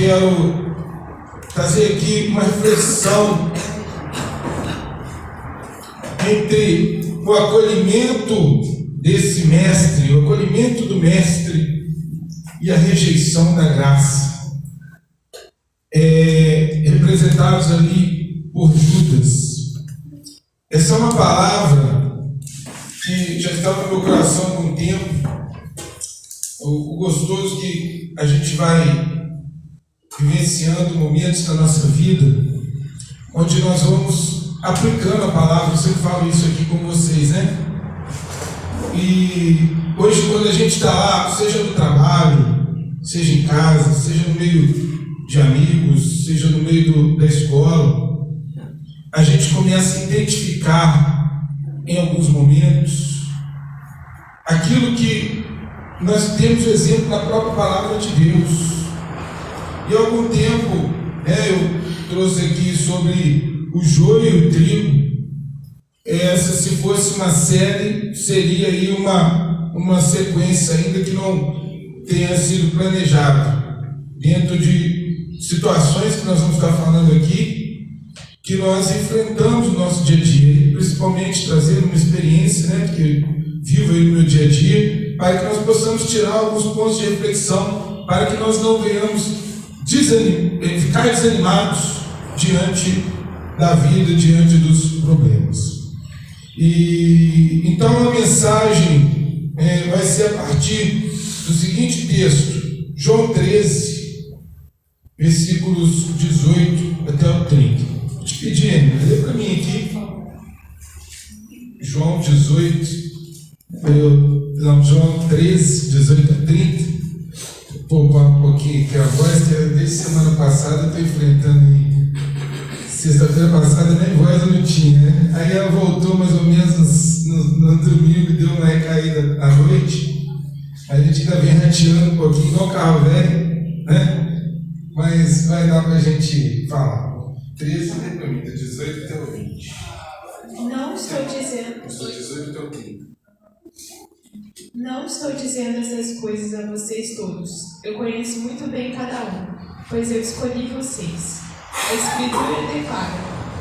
quero trazer aqui uma reflexão entre o acolhimento desse mestre, o acolhimento do mestre e a rejeição da graça, representados ali por Judas. Essa é uma palavra que já estava no meu coração há algum tempo. O gostoso que a gente vai vivenciando momentos da nossa vida, onde nós vamos aplicando a palavra. Eu sempre falo isso aqui com vocês, né? E hoje, quando a gente está lá, seja no trabalho, seja em casa, seja no meio de amigos, seja no meio da escola, a gente começa a identificar em alguns momentos aquilo que nós temos exemplo na própria palavra de Deus. E há algum tempo, eu trouxe aqui sobre o joio e o trigo. Essa, se fosse uma série, seria aí uma sequência, ainda que não tenha sido planejada, dentro de situações que nós vamos estar falando aqui, que nós enfrentamos no nosso dia a dia, principalmente trazendo uma experiência, que vivo aí no meu dia a dia, para que nós possamos tirar alguns pontos de reflexão, para que nós não venhamos ficar desanimados diante da vida, diante dos problemas. E então a mensagem vai ser a partir do seguinte texto, João 13, versículos 18 até o 30. Vou te pedir, lê para mim aqui, João 13, 18 a 30. Vou poupar um pouquinho aqui a voz, que desde semana passada eu estou enfrentando aí. Sexta-feira passada nem voz eu não tinha, né? Aí ela voltou mais ou menos no domingo, deu uma recaída à noite. A gente ainda vem rateando um pouquinho, igual carro velho, né? Mas vai dar para a gente falar. 13, né, para mim, do 18 até o 20. Não estou dizendo. Do 18 até o 30. Não estou dizendo essas coisas a vocês todos. Eu conheço muito bem cada um, pois eu escolhi vocês. A Escritura declara: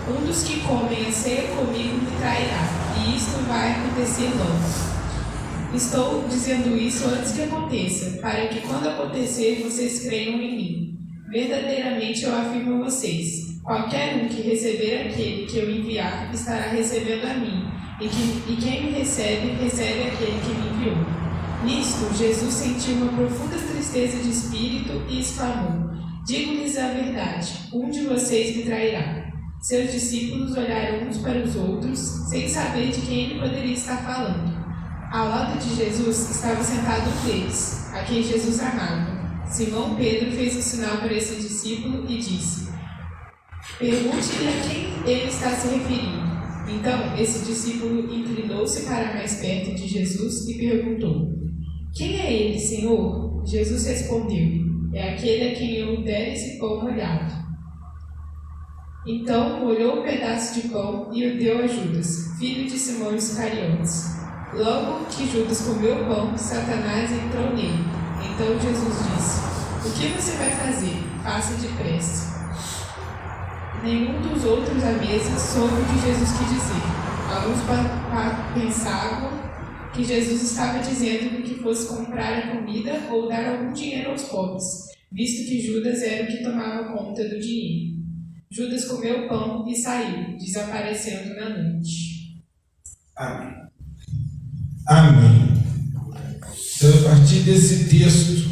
um dos que comem a ceia comigo me trairá, e isto vai acontecer logo. Estou dizendo isso antes que aconteça, para que quando acontecer vocês creiam em mim. Verdadeiramente eu afirmo a vocês: qualquer um que receber aquele que eu enviar estará recebendo a mim, e quem me recebe, recebe aquele que me enviou. Nisto, Jesus sentiu uma profunda tristeza de espírito e exclamou: digo-lhes a verdade, um de vocês me trairá. Seus discípulos olharam uns para os outros, sem saber de quem ele poderia estar falando. Ao lado de Jesus estava sentado um deles, a quem Jesus amava. Simão Pedro fez um sinal para esse discípulo e disse: pergunte-lhe a quem ele está se referindo. Então, esse discípulo inclinou-se para mais perto de Jesus e perguntou: quem é ele, Senhor? Jesus respondeu: é aquele a quem eu der esse pão molhado. Então, molhou um pedaço de pão e o deu a Judas, filho de Simão Iscariotes. Logo que Judas comeu o pão, Satanás entrou nele. Então Jesus disse: o que você vai fazer? Faça depressa. Nenhum dos outros à mesa soube o que Jesus quis dizer. Alguns pensavam que Jesus estava dizendo que fosse comprar a comida ou dar algum dinheiro aos pobres, visto que Judas era o que tomava conta do dinheiro. Judas comeu o pão e saiu, desaparecendo na noite. Amém. Amém. Então, a partir desse texto,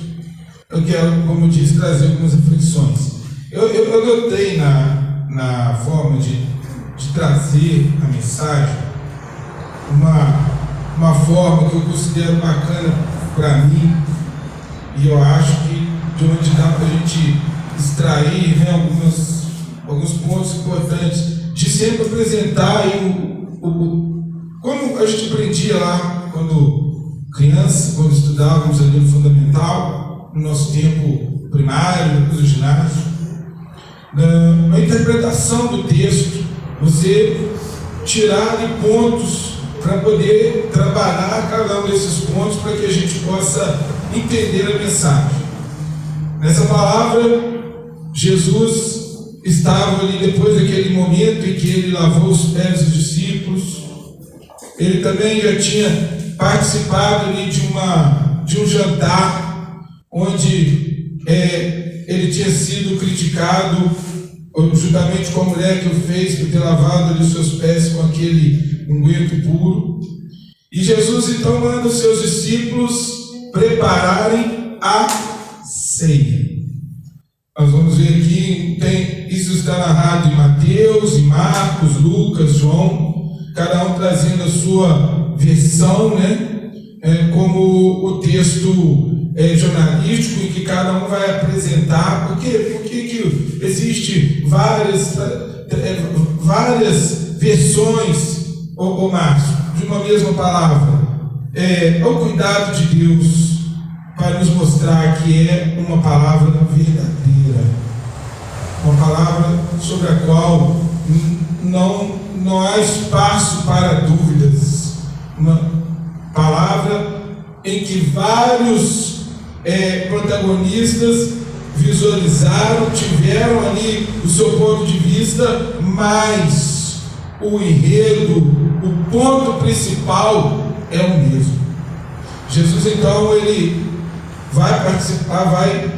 eu quero, como eu disse, trazer algumas reflexões. Eu notei na forma de trazer a mensagem uma forma que eu considero bacana para mim, e eu acho que de onde dá para a gente extrair, né, alguns pontos importantes, de sempre apresentar aí como a gente aprendia lá quando criança, quando estudávamos ali no fundamental, no nosso tempo primário, depois do ginásio, na interpretação do texto, você tirar ali pontos para poder trabalhar cada um desses pontos para que a gente possa entender a mensagem. Nessa palavra, Jesus estava ali depois daquele momento em que ele lavou os pés dos discípulos. Ele também já tinha participado ali de um jantar onde ele tinha sido criticado juntamente com a mulher que o fez por ter lavado ali os seus pés com aquele unguento puro. E Jesus então manda os seus discípulos prepararem a ceia. Nós vamos ver aqui, isso está narrado em Mateus, em Marcos, Lucas, João, cada um trazendo a sua versão, né? Como o texto jornalístico em que cada um vai apresentar. Por quê? Porque que existe várias versões, ô Márcio, de uma mesma palavra. O cuidado de Deus para nos mostrar que é uma palavra verdadeira, uma palavra sobre a qual não há espaço para dúvidas, uma palavra em que vários protagonistas visualizaram, tiveram ali o seu ponto de vista, mas o enredo, o ponto principal é o mesmo. Jesus então ele vai participar, vai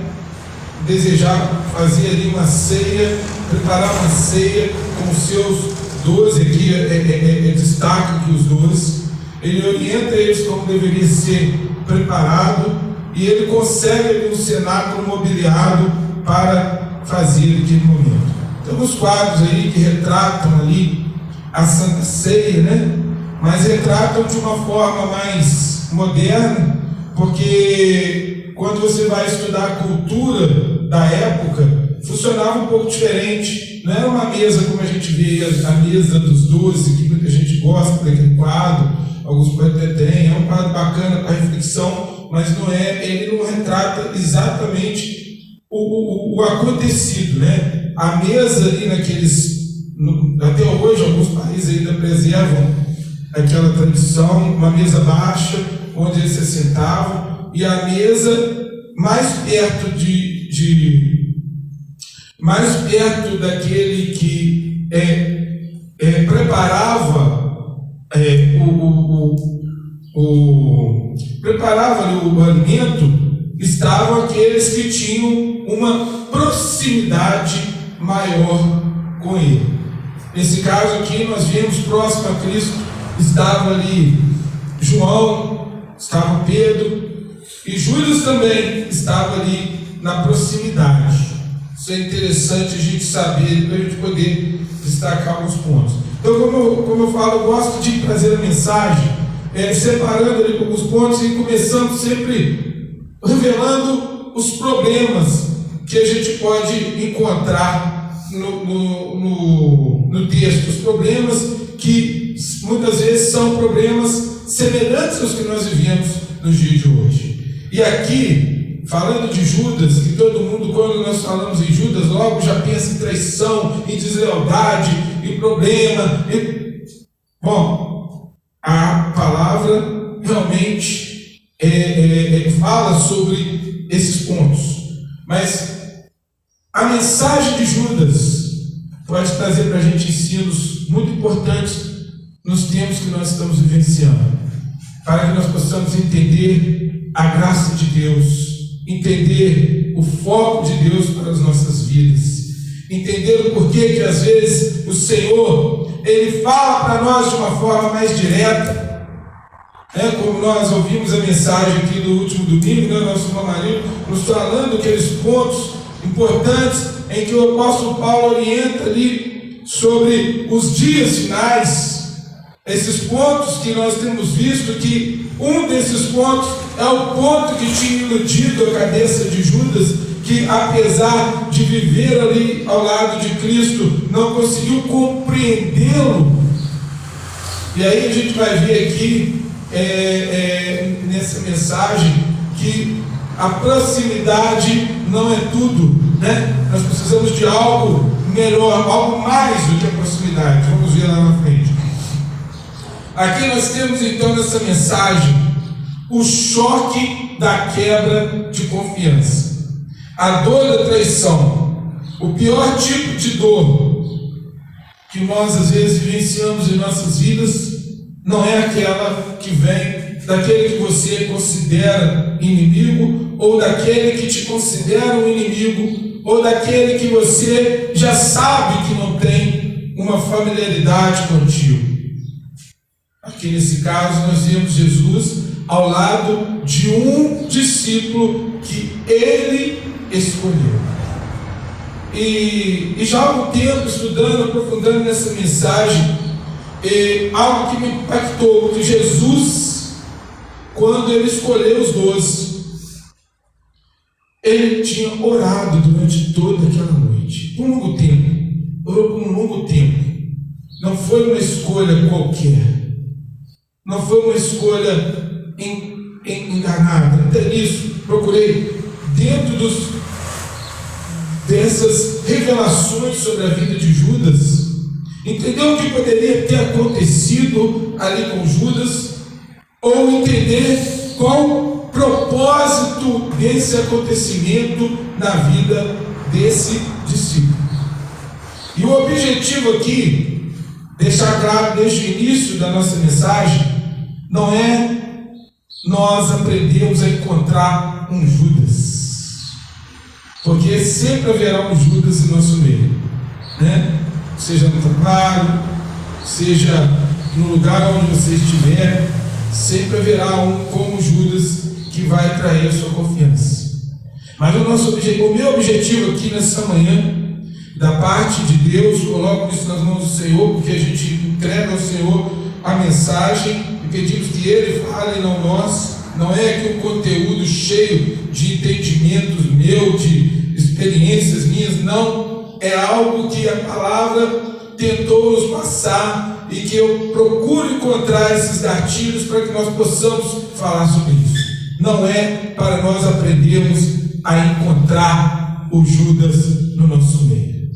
desejar fazer ali uma ceia, preparar uma ceia com os seus 12, aqui destaca aqui os 12, ele orienta eles como deveria ser preparado e ele consegue ali um cenáculo mobiliado para fazer aquele momento. Então os quadros aí que retratam ali a Santa Ceia, né? Mas retratam de uma forma mais moderna, porque quando você vai estudar a cultura da época, funcionava um pouco diferente. Não era uma mesa como a gente vê, a mesa dos 12, que muita gente gosta daquele quadro, alguns até têm, é um quadro bacana para reflexão, mas não ele não retrata exatamente o acontecido, né? A mesa ali até hoje alguns países ainda preservam aquela tradição, uma mesa baixa, onde eles se sentavam, e a mesa mais perto daquele que preparava o alimento, estavam aqueles que tinham uma proximidade maior com ele. Nesse caso aqui, nós vimos próximo a Cristo, estava ali João, estava Pedro, e Judas também estava ali na proximidade. Isso é interessante a gente saber, para a gente poder destacar alguns pontos. Então, como eu falo, eu gosto de trazer a mensagem, separando ali alguns pontos e começando sempre revelando os problemas que a gente pode encontrar no texto. Os problemas que muitas vezes são problemas semelhantes aos que nós vivemos nos dias de hoje. E aqui, falando de Judas, que todo mundo, quando nós falamos em Judas, logo já pensa em traição, em deslealdade, em problema. Bom, a palavra realmente fala sobre esses pontos. Mas a mensagem de Judas pode trazer para a gente ensinos muito importantes nos tempos que nós estamos vivenciando, para que nós possamos entender a graça de Deus, entender o foco de Deus para as nossas vidas, entender o porquê que às vezes o Senhor, Ele fala para nós de uma forma mais direta, como nós ouvimos a mensagem aqui do último domingo, nosso irmão Marinho nos falando aqueles pontos importantes em que o apóstolo Paulo orienta ali sobre os dias finais. Esses pontos que nós temos visto, que um desses pontos é o ponto que tinha iludido a cabeça de Judas, que apesar de viver ali ao lado de Cristo, não conseguiu compreendê-lo. E aí a gente vai ver aqui nessa mensagem que a proximidade não é tudo, né? Nós precisamos de algo melhor, algo mais do que a proximidade. Vamos ver lá na frente. Aqui nós temos então nessa mensagem o choque da quebra de confiança, a dor da traição, O pior tipo de dor que nós às vezes vivenciamos em nossas vidas não é aquela que vem daquele que você considera inimigo, ou daquele que te considera um inimigo, ou daquele que você já sabe que não tem uma familiaridade contigo. Aqui nesse caso nós vemos Jesus ao lado de um discípulo que ele escolheu. E já há algum tempo estudando, aprofundando nessa mensagem, algo que me impactou, que Jesus, quando ele escolheu os 12, ele tinha orado durante toda aquela noite, por um longo tempo, orou por um longo tempo. Não foi uma escolha qualquer, não foi uma escolha enganada. Até nisso, procurei, dentro dessas revelações sobre a vida de Judas, entender o que poderia ter acontecido ali com Judas, ou entender qual o propósito desse acontecimento na vida desse discípulo. E o objetivo aqui, deixar claro desde o início da nossa mensagem, não é nós aprendermos a encontrar um Judas, porque sempre haverá um Judas em nosso meio, né? Seja no trabalho, seja no lugar onde você estiver, sempre haverá um como Judas que vai atrair a sua confiança. Mas o meu objetivo aqui nessa manhã, da parte de Deus, coloco isso nas mãos do Senhor, porque a gente entrega ao Senhor a mensagem e pedimos que Ele fale e não nós. Não é aqui um conteúdo cheio de entendimentos meu, de experiências minhas, não. É algo que a palavra tentou nos passar e que eu procuro encontrar esses gatilhos para que nós possamos falar sobre isso. Não é para nós aprendermos a encontrar o Judas no nosso meio,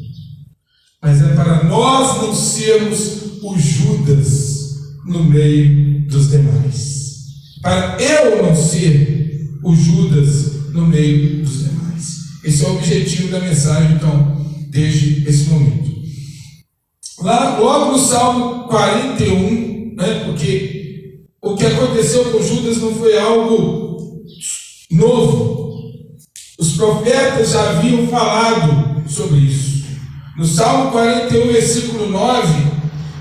mas é para nós não sermos o Judas no meio dos demais. Para eu não ser o Judas no meio dos demais. Esse é o objetivo da mensagem, então, desde esse momento. Lá, logo no Salmo 41, né, porque o que aconteceu com Judas não foi algo novo. Os profetas já haviam falado sobre isso. No Salmo 41, versículo 9,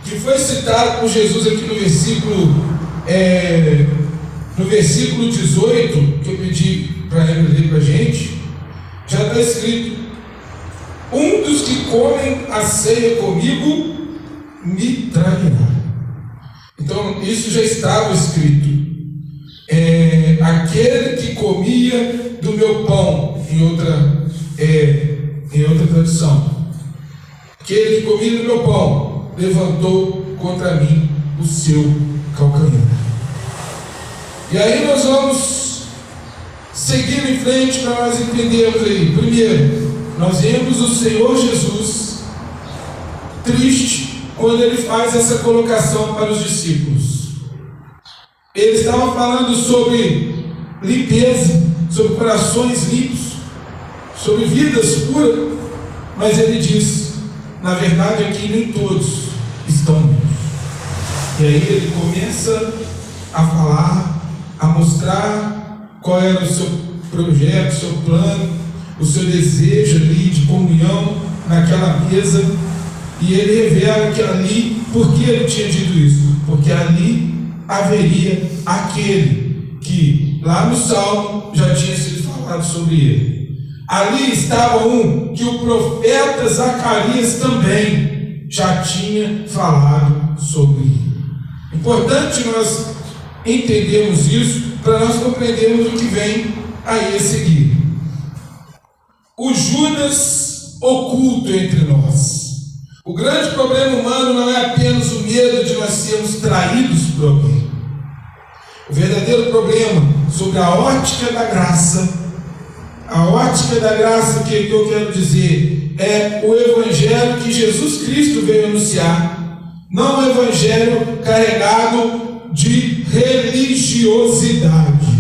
que foi citado por Jesus aqui no versículo 18, que eu pedi para ele ler para a gente, já está escrito: um dos que comem a ceia comigo me trairá. Então, isso já estava escrito. Aquele que comia do meu pão, em outra tradução, aquele que comia do meu pão levantou contra mim o seu calcanhar. E aí nós vamos seguir em frente para nós entendermos aí. Primeiro, nós vemos o Senhor Jesus triste quando ele faz essa colocação para os discípulos. Ele estava falando sobre limpeza, sobre corações limpos, sobre vidas puras, mas ele diz, na verdade aqui nem todos estão limpos. E aí ele começa a falar, a mostrar qual era o seu projeto, o seu plano, o seu desejo ali de comunhão naquela mesa, e ele revela que ali, por que ele tinha dito isso? Porque ali haveria aquele que lá no Salmo já tinha sido falado sobre ele. Ali estava um que o profeta Zacarias também já tinha falado sobre ele. Importante nós entendermos isso para nós compreendermos o que vem aí a seguir. O Judas oculto entre nós. O grande problema humano não é apenas o medo de nós sermos traídos por alguém. O verdadeiro problema sobre a ótica da graça, que eu quero dizer, é o evangelho que Jesus Cristo veio anunciar, não o evangelho carregado de religiosidade.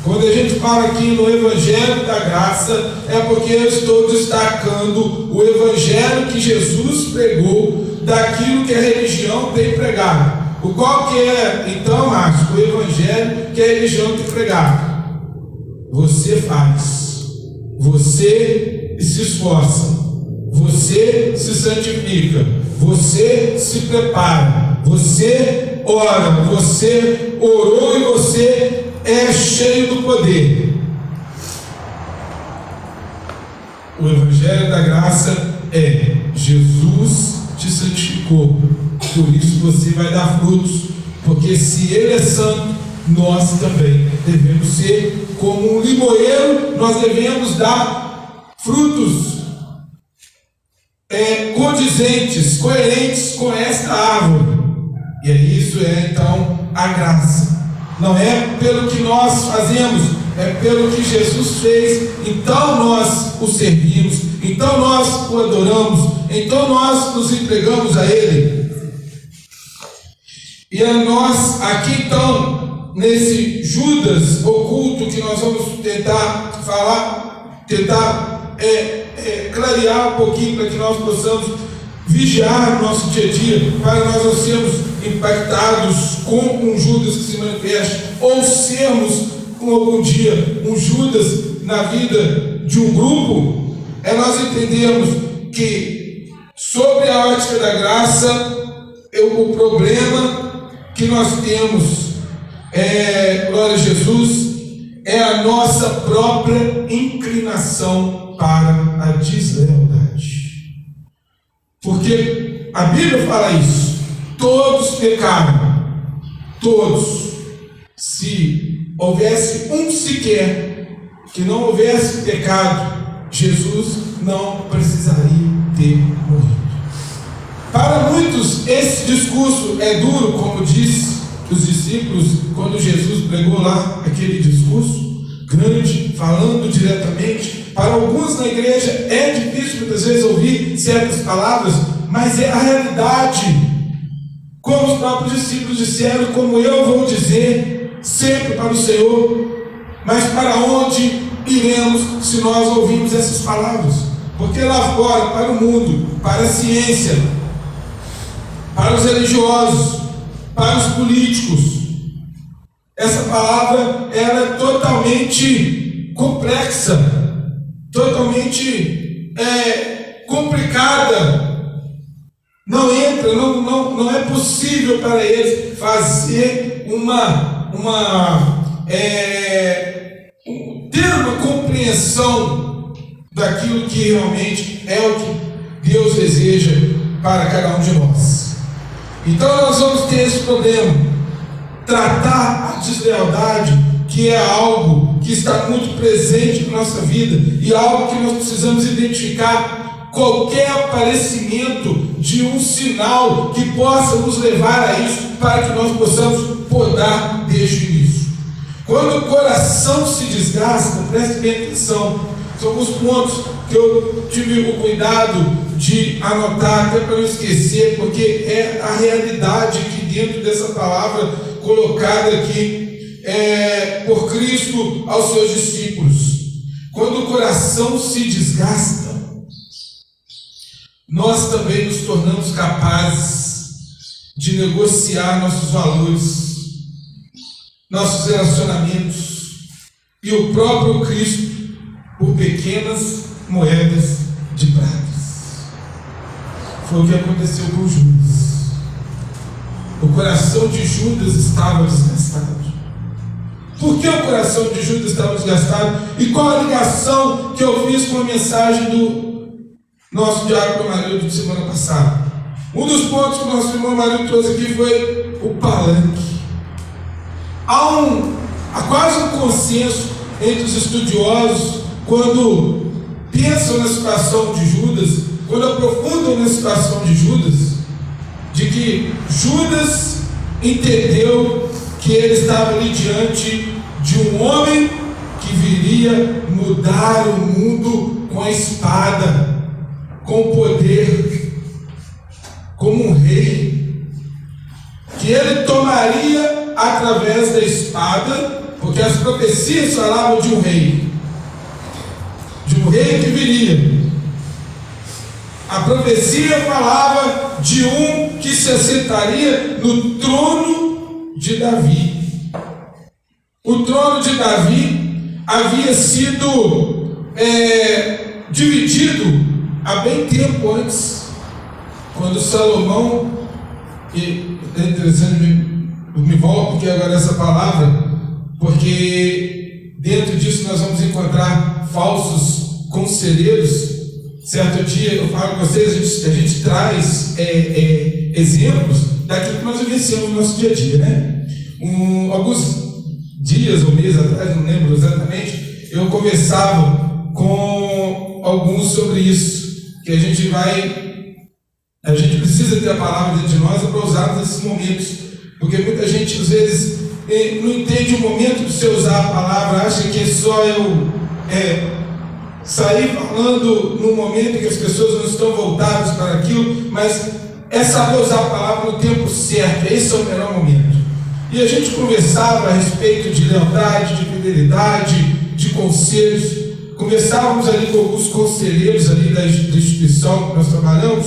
Quando a gente fala aqui no Evangelho da Graça, é porque eu estou destacando o Evangelho que Jesus pregou daquilo que a religião tem pregado. O qual que é, então, Márcio, o Evangelho que a religião tem pregado? Você faz, você se esforça, você se santifica, você se prepara, você ora, você orou e você é cheio do poder. O Evangelho da Graça é: Jesus te santificou, por isso você vai dar frutos, porque se Ele é santo, nós também devemos ser como um limoeiro, nós devemos dar frutos condizentes, coerentes com esta árvore. E isso é então a graça. Não é pelo que nós fazemos, é pelo que Jesus fez. Então nós o servimos, então nós o adoramos, então nós nos entregamos a Ele. E a nós aqui então, nesse Judas oculto que nós vamos tentar falar, clarear um pouquinho para que nós possamos vigiar o nosso dia a dia, para nós não sermos impactados com um Judas que se manifeste, ou sermos algum dia um Judas na vida de um grupo. É nós entendermos que sobre a ótica da graça, o problema que nós temos, glória a Jesus, é a nossa própria inclinação para a deslealdade. Porque a Bíblia fala isso: todos pecaram, todos. Se houvesse um sequer que não houvesse pecado, Jesus não precisaria ter morrido. Para muitos esse discurso é duro, como disse os discípulos quando Jesus pregou lá aquele discurso grande, falando diretamente. Para alguns na igreja é difícil muitas vezes ouvir certas palavras, mas é a realidade. Como os próprios discípulos disseram, como eu vou dizer sempre para o Senhor. Mas para onde iremos se nós ouvirmos essas palavras? Porque lá fora, para o mundo, para a ciência, para os religiosos, para os políticos, essa palavra ela é totalmente complexa, totalmente complicada. Não entra, não é possível para eles fazer ter uma compreensão daquilo que realmente é o que Deus deseja para cada um de nós. Então nós vamos ter esse problema, tratar a deslealdade, que é algo que está muito presente na nossa vida e algo que nós precisamos identificar qualquer aparecimento de um sinal que possa nos levar a isso, para que nós possamos podar desde o início. Quando o coração se desgasta, preste bem atenção, são alguns pontos que eu tive o cuidado de anotar, até para não esquecer, porque é a realidade aqui dentro dessa palavra colocada aqui por Cristo aos seus discípulos. Quando o coração se desgasta, nós também nos tornamos capazes de negociar nossos valores, nossos relacionamentos e o próprio Cristo por pequenas moedas de prata. Foi o que aconteceu com Judas. O coração de Judas estava desgastado. Por que o coração de Judas estava desgastado? E qual a ligação que eu fiz com a mensagem do nosso diácono Amarildo de semana passada? Um dos pontos que o nosso irmão Amarildo trouxe aqui foi o palanque. Há quase um consenso entre os estudiosos quando pensam na situação de Judas, quando aprofundam na situação de Judas, de que Judas entendeu que ele estava ali diante de um homem que viria mudar o mundo com a espada, com o poder, como um rei, que ele tomaria através da espada Porque as profecias falavam de um rei que viria. A profecia falava de um que se assentaria no trono de Davi. O trono de Davi havia sido dividido há bem tempo antes, quando Salomão, e é interessante, me volto porque agora essa palavra, porque dentro disso nós vamos encontrar falsos conselheiros. Certo dia eu falo com vocês, a gente traz exemplos daquilo que nós vivenciamos no nosso dia a dia, né? Alguns dias ou meses atrás, não lembro exatamente, eu conversava com alguns sobre isso, que a gente precisa ter a palavra dentro de nós para usarmos nesses momentos, porque muita gente às vezes não entende o momento de você usar a palavra, acha que é só eu sair falando no momento em que as pessoas não estão voltadas para aquilo, mas é saber usar a palavra no tempo certo. Esse é o melhor momento. E a gente conversava a respeito de lealdade, de fidelidade, de conselhos. Conversávamos ali com alguns conselheiros ali da instituição que nós trabalhamos,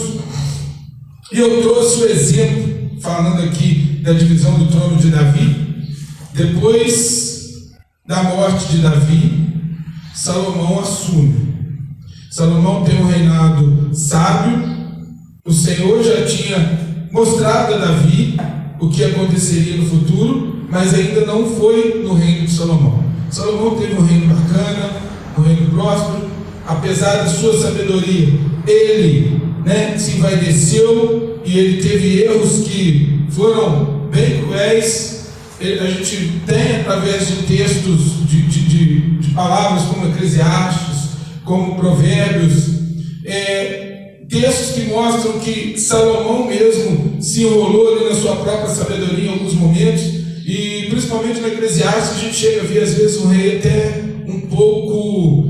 e eu trouxe o exemplo, falando aqui da divisão do trono de Davi. Depois da morte de Davi, Salomão assume. Salomão tem um reinado sábio. O Senhor já tinha mostrado a Davi o que aconteceria no futuro, mas ainda não foi no reino de Salomão. Salomão teve um reino bacana, um reino próspero. Apesar da sua sabedoria, ele se envaideceu e ele teve erros que foram bem cruéis. A gente tem, através de textos, de palavras como Eclesiastes, como Provérbios, textos que mostram que Salomão mesmo se enrolou ali na sua própria sabedoria em alguns momentos, e principalmente no Eclesiastes a gente chega a ver às vezes um rei até um pouco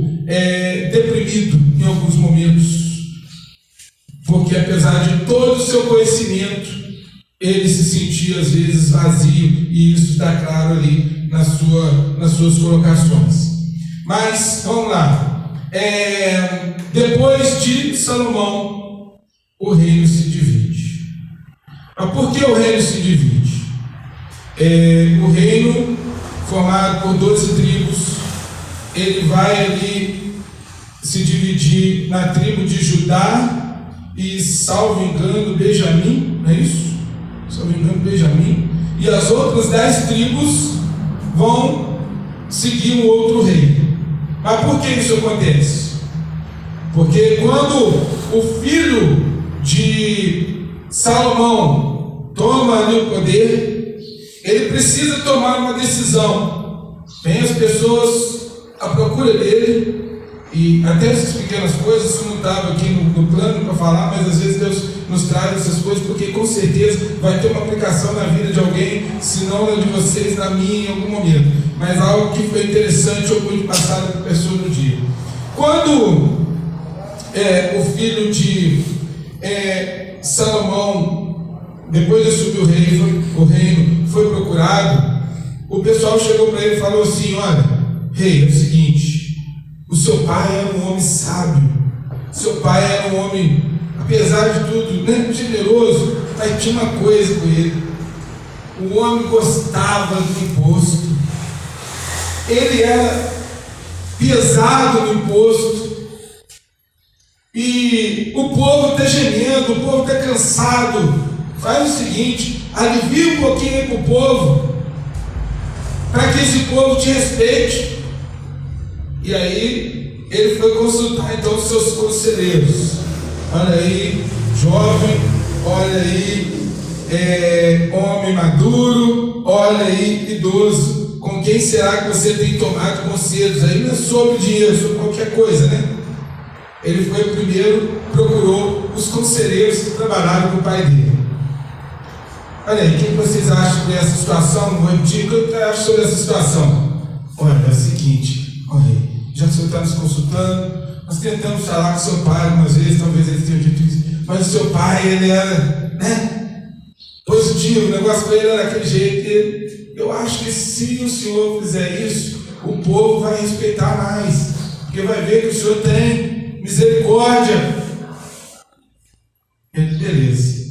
deprimido em alguns momentos, porque apesar de todo o seu conhecimento, ele se sentia às vezes vazio, e isso está claro ali nas suas colocações. Mas vamos lá. Depois de Salomão, o reino se divide. Mas por que o reino se divide? O reino, formado por 12 tribos, ele vai ali se dividir na tribo de Judá e, salvo engano, Benjamim, não é isso? Salvo engano, Benjamim. E as outras 10 tribos vão seguir um outro rei. Mas por que isso acontece? Porque quando o filho de Salomão toma ali o poder, ele precisa tomar uma decisão. Vem as pessoas à procura dele, e até essas pequenas coisas, isso não estava aqui no plano para falar, mas às vezes Deus nos traz essas coisas, porque com certeza vai ter uma aplicação na vida de alguém, se não na de vocês, na minha, em algum momento. Mas algo que foi interessante ou muito passado para a pessoa no dia. Quando o filho de Salomão, depois de assumir o reino, foi procurado, o pessoal chegou para ele e falou assim: olha, rei, é o seguinte, o seu pai era um homem sábio, seu pai era um homem, apesar de tudo, generoso, mas tinha uma coisa com ele: o homem gostava do imposto, ele era pesado no imposto, e o povo está gemendo, o povo está cansado. Faz o seguinte, alivia um pouquinho aí para o povo, para que esse povo te respeite. E aí ele foi consultar então os seus conselheiros. Olha aí, jovem, olha aí, homem maduro, olha aí, idoso, com quem será que você tem tomado conselhos? Aí não é sobre dinheiro, sobre qualquer coisa, né? Ele foi primeiro, procurou os conselheiros que trabalharam com o pai dele. Olha aí, o que vocês acham sobre essa situação? Não vou repetir, o que eu acho sobre essa situação? Olha, é o seguinte, olha aí, já que o senhor está nos consultando, nós tentamos falar com seu pai algumas vezes, talvez ele tenha dito isso, mas o seu pai, ele era, positivo positivo, o negócio para ele era daquele jeito. Eu acho que se o Senhor fizer isso, o povo vai respeitar mais, porque vai ver que o Senhor tem misericórdia. Ele, beleza.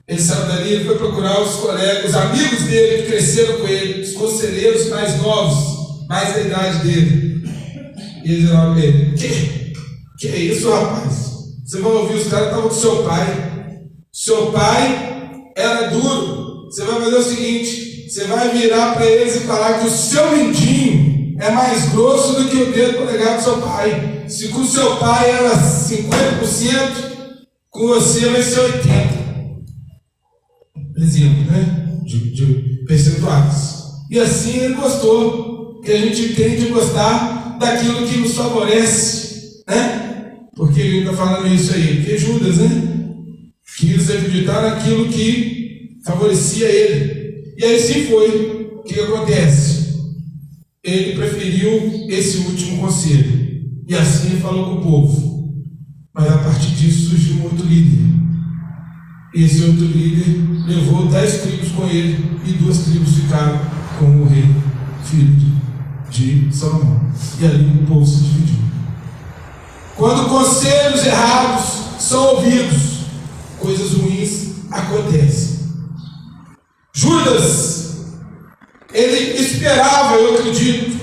Ele saiu dali, ele foi procurar os colegas, os amigos dele que cresceram com ele, os conselheiros mais novos, mais da idade dele. E eles falaram para ele: que é isso, rapaz? Você vai ouvir, os caras estavam com seu pai. Seu pai era duro. Você vai fazer o seguinte: você vai virar para eles e falar que o seu mindinho é mais grosso do que o dedo polegar do seu pai. Se com o seu pai era 50%, com você vai ser 80%. Exemplo, né? De percentuais. E assim ele gostou, que a gente tem de gostar daquilo que nos favorece, né? Porque ele está falando isso aí, porque Judas, né? Quis acreditar naquilo que favorecia ele. E aí sim foi. O que acontece? Ele preferiu esse último conselho. E assim ele falou com o povo. Mas a partir disso surgiu um outro líder. Esse outro líder levou 10 tribos com ele, e 2 tribos ficaram com o rei, filho de Salomão. E ali o povo se dividiu. Quando conselhos errados são ouvidos, coisas ruins acontecem. Judas, ele esperava, eu acredito,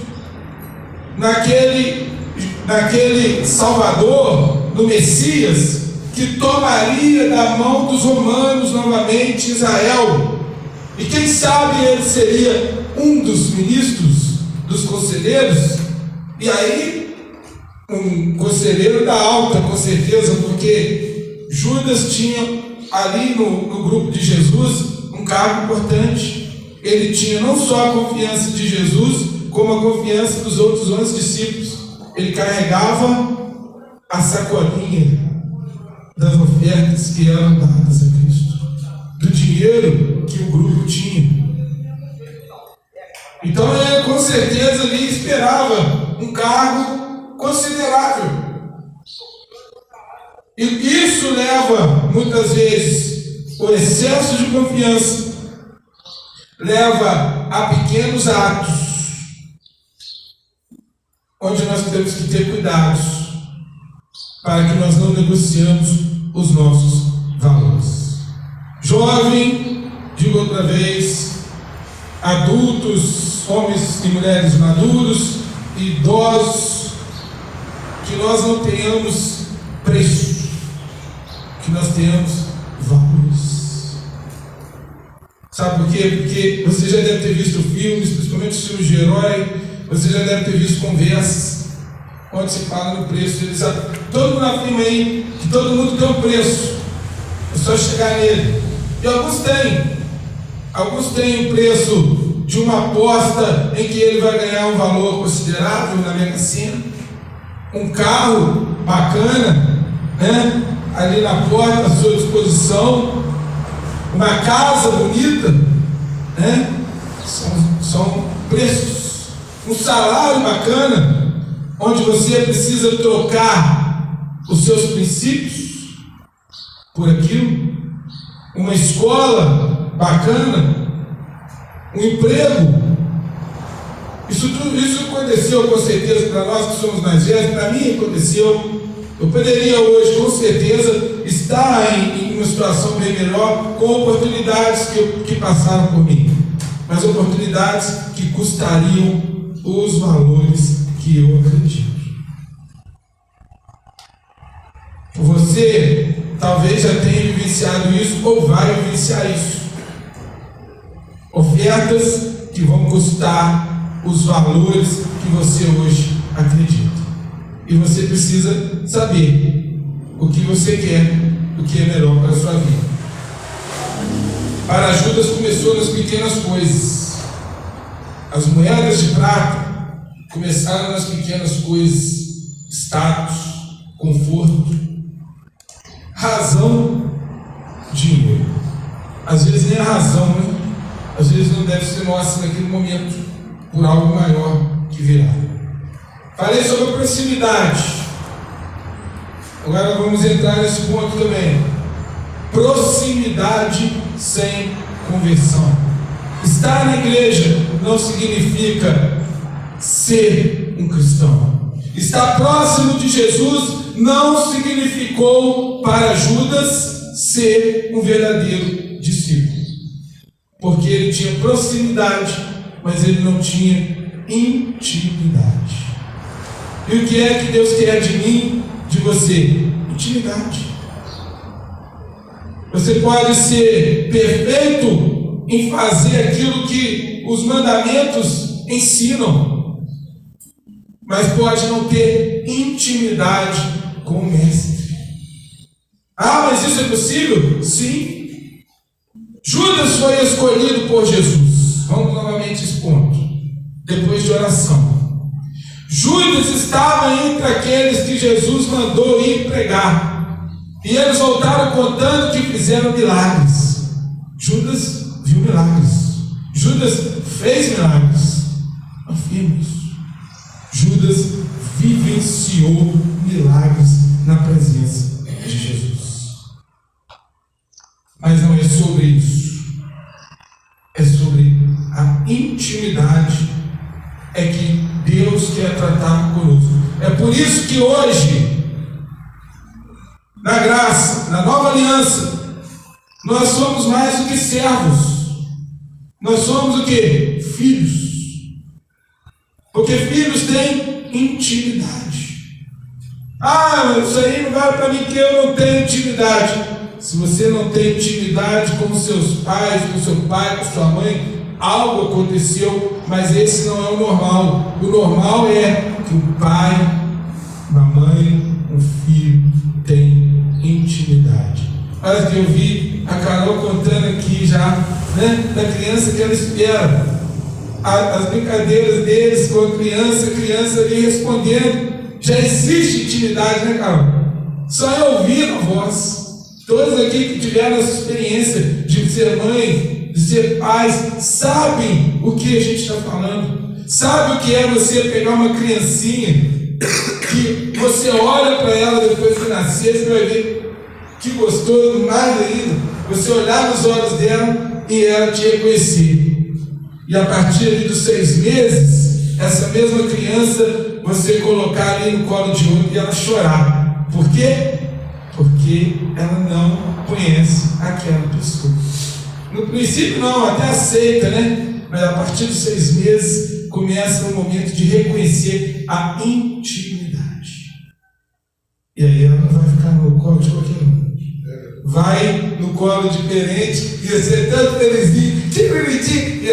naquele Salvador, no Messias, que tomaria da mão dos romanos novamente Israel. E quem sabe ele seria um dos ministros, dos conselheiros. E aí, um conselheiro da alta, com certeza, porque Judas tinha ali no grupo de Jesus um cargo importante. Ele tinha não só a confiança de Jesus, como a confiança dos outros 11 discípulos. Ele carregava a sacolinha das ofertas que eram dadas a Cristo, do dinheiro que o grupo tinha. Então ele com certeza ali esperava um cargo considerável. E isso leva muitas vezes o excesso de confiança, leva a pequenos atos, onde nós temos que ter cuidados para que nós não negociamos os nossos valores. Jovem, digo outra vez, adultos, homens e mulheres maduros, idosos, que nós não tenhamos preço, que nós tenhamos valores. Sabe por quê? Porque você já deve ter visto filmes, principalmente os filmes de herói, você já deve ter visto conversas onde se fala no preço. Ele sabe, todo mundo afirma aí que todo mundo tem um preço, é só chegar nele. E alguns têm o preço de uma aposta em que ele vai ganhar um valor considerável na Mega Sena, um carro bacana, né? Ali na porta à sua disposição, uma casa bonita, né? São preços, um salário bacana, onde você precisa trocar os seus princípios por aquilo, uma escola bacana, um emprego. Isso aconteceu com certeza para nós que somos mais velhos. Para mim aconteceu. Eu poderia hoje com certeza estar em uma situação bem melhor, com oportunidades que passaram por mim, mas oportunidades que custariam os valores que eu acredito. Você talvez já tenha vivenciado isso ou vai vivenciar isso. Ofertas que vão custar os valores que você hoje acredita. E você precisa saber o que você quer, o que é melhor para a sua vida. Para Judas começou nas pequenas coisas. As moedas de prata começaram nas pequenas coisas: status, conforto, razão, dinheiro. Às vezes nem a razão, né? Às vezes não deve ser nossa naquele momento, por algo maior que virá. Falei sobre a proximidade. Agora vamos entrar nesse ponto também. Proximidade sem confiança. conversão. Estar na igreja não significa ser um cristão. Estar próximo de Jesus não significou para Judas ser um verdadeiro discípulo. Porque ele tinha proximidade, mas ele não tinha intimidade. E o que é que Deus quer de mim, de você? Intimidade. Você pode ser perfeito em fazer aquilo que os mandamentos ensinam, mas pode não ter intimidade com o mestre. Ah, mas isso é possível? Sim. Judas foi escolhido por Jesus. Vamos novamente a esse ponto. Depois de oração. Judas estava entre aqueles que Jesus mandou ir pregar. E eles voltaram contando que fizeram milagres. Judas viu milagres. Judas fez milagres. Afirma isso. Judas vivenciou milagres na presença de Jesus. Mas não é sobre isso. É sobre a intimidade é que Deus quer tratar conosco. É por isso que hoje, na graça, na nova aliança, nós somos mais do que servos. Nós somos o quê? Filhos. Porque filhos têm intimidade. Ah, isso aí não vale para mim que eu não tenho intimidade. Se você não tem intimidade com seus pais, com seu pai, com sua mãe, algo aconteceu, mas esse não é o normal. O normal é que um pai, uma mãe, um filho tem intimidade. Olha que eu vi a Carol contando aqui já, né, da criança que ela espera. As brincadeiras deles com a criança ali respondendo. Já existe intimidade, né, Carol? Só é ouvir a voz. Todos aqui que tiveram essa experiência de ser mãe, de ser pais, sabem o que a gente está falando. Sabe o que é você pegar uma criancinha que você olha para ela depois que nascer, você vai ver que gostoso, mais ainda, você olhar nos olhos dela e ela te reconhecer. E a partir dos 6 meses, essa mesma criança, você colocar ali no colo de outro e ela chorar. Por quê? Porque ela não conhece aquela pessoa. No princípio não, até aceita, né? Mas a partir dos 6 meses começa o momento de reconhecer a intimidade. E aí ela não vai ficar no colo de qualquer um. Vai no colo diferente e você é tanto felizinho, que bonitinho.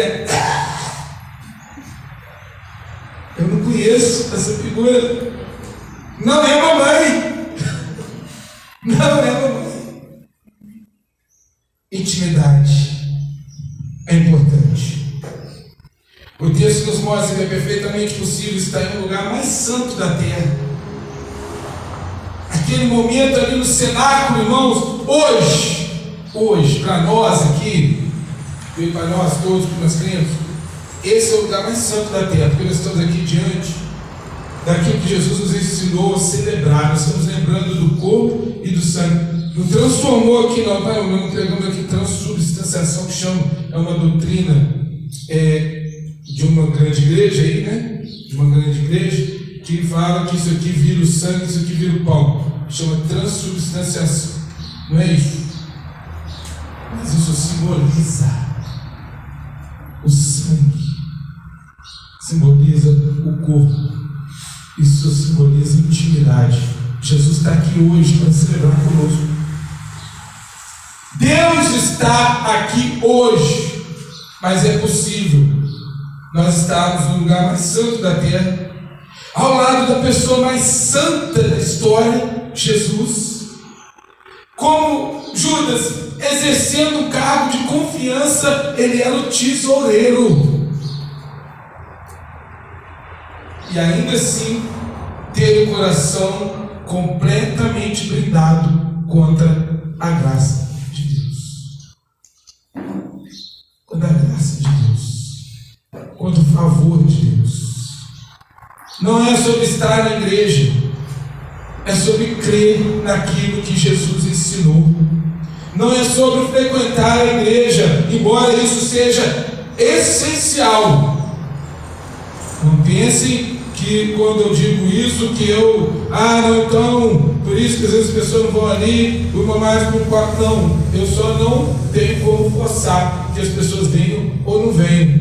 Eu não conheço essa figura. Não é mamãe. Não é mamãe. Intimidade é importante. O texto nos mostra que é perfeitamente possível estar em um lugar mais santo da terra. Aquele momento ali no cenáculo, irmãos, hoje, para nós aqui, e para nós todos que nós cremos, esse é o lugar mais santo da terra, porque nós estamos aqui diante daquilo que Jesus nos ensinou a celebrar. Nós estamos lembrando do corpo e do sangue. Não transformou aqui, não pregamos aqui transubstanciação, que chama, é uma doutrina de uma grande igreja aí, né? De uma grande igreja, que fala que isso aqui vira o sangue, isso aqui vira o pão. Chama transubstanciação. Não é isso. Mas isso simboliza o sangue. Simboliza o corpo. Isso simboliza intimidade. Jesus está aqui hoje para celebrar conosco. Deus está aqui hoje, mas é possível nós estarmos no lugar mais santo da terra, ao lado da pessoa mais santa da história, Jesus, como Judas, exercendo um cargo de confiança. Ele era o tesoureiro. E ainda assim, ter o coração completamente blindado contra a graça de Deus. Contra a graça de Deus. Contra o favor de Deus. Não é sobre estar na igreja. É sobre crer naquilo que Jesus ensinou. Não é sobre frequentar a igreja em embora isso seja essencial. Não pensem que quando eu digo isso, que eu, não, então, por isso que às vezes as pessoas não vão ali, uma mais para um quarto, não. Eu só não tenho como forçar que as pessoas venham ou não venham.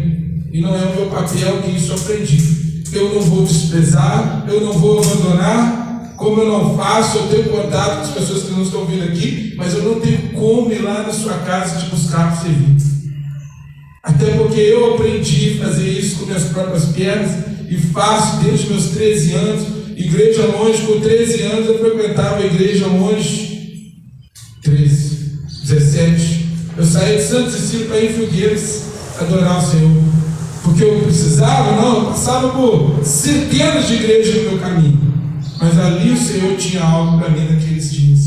E não é o meu papel, que isso eu aprendi. Eu não vou desprezar, eu não vou abandonar, como eu não faço, eu tenho contato com as pessoas que não estão vindo aqui, mas eu não tenho como ir lá na sua casa te buscar para você vir. Até porque eu aprendi a fazer isso com minhas próprias pernas e faço desde meus 13 anos, igreja longe. Com 13 anos eu frequentava a igreja longe, 13, 17. Eu saía de Santo Cecílio para ir em Figueiras adorar o Senhor, porque eu precisava, não, eu passava por centenas de igrejas no meu caminho, mas ali o Senhor tinha algo para mim naqueles dias.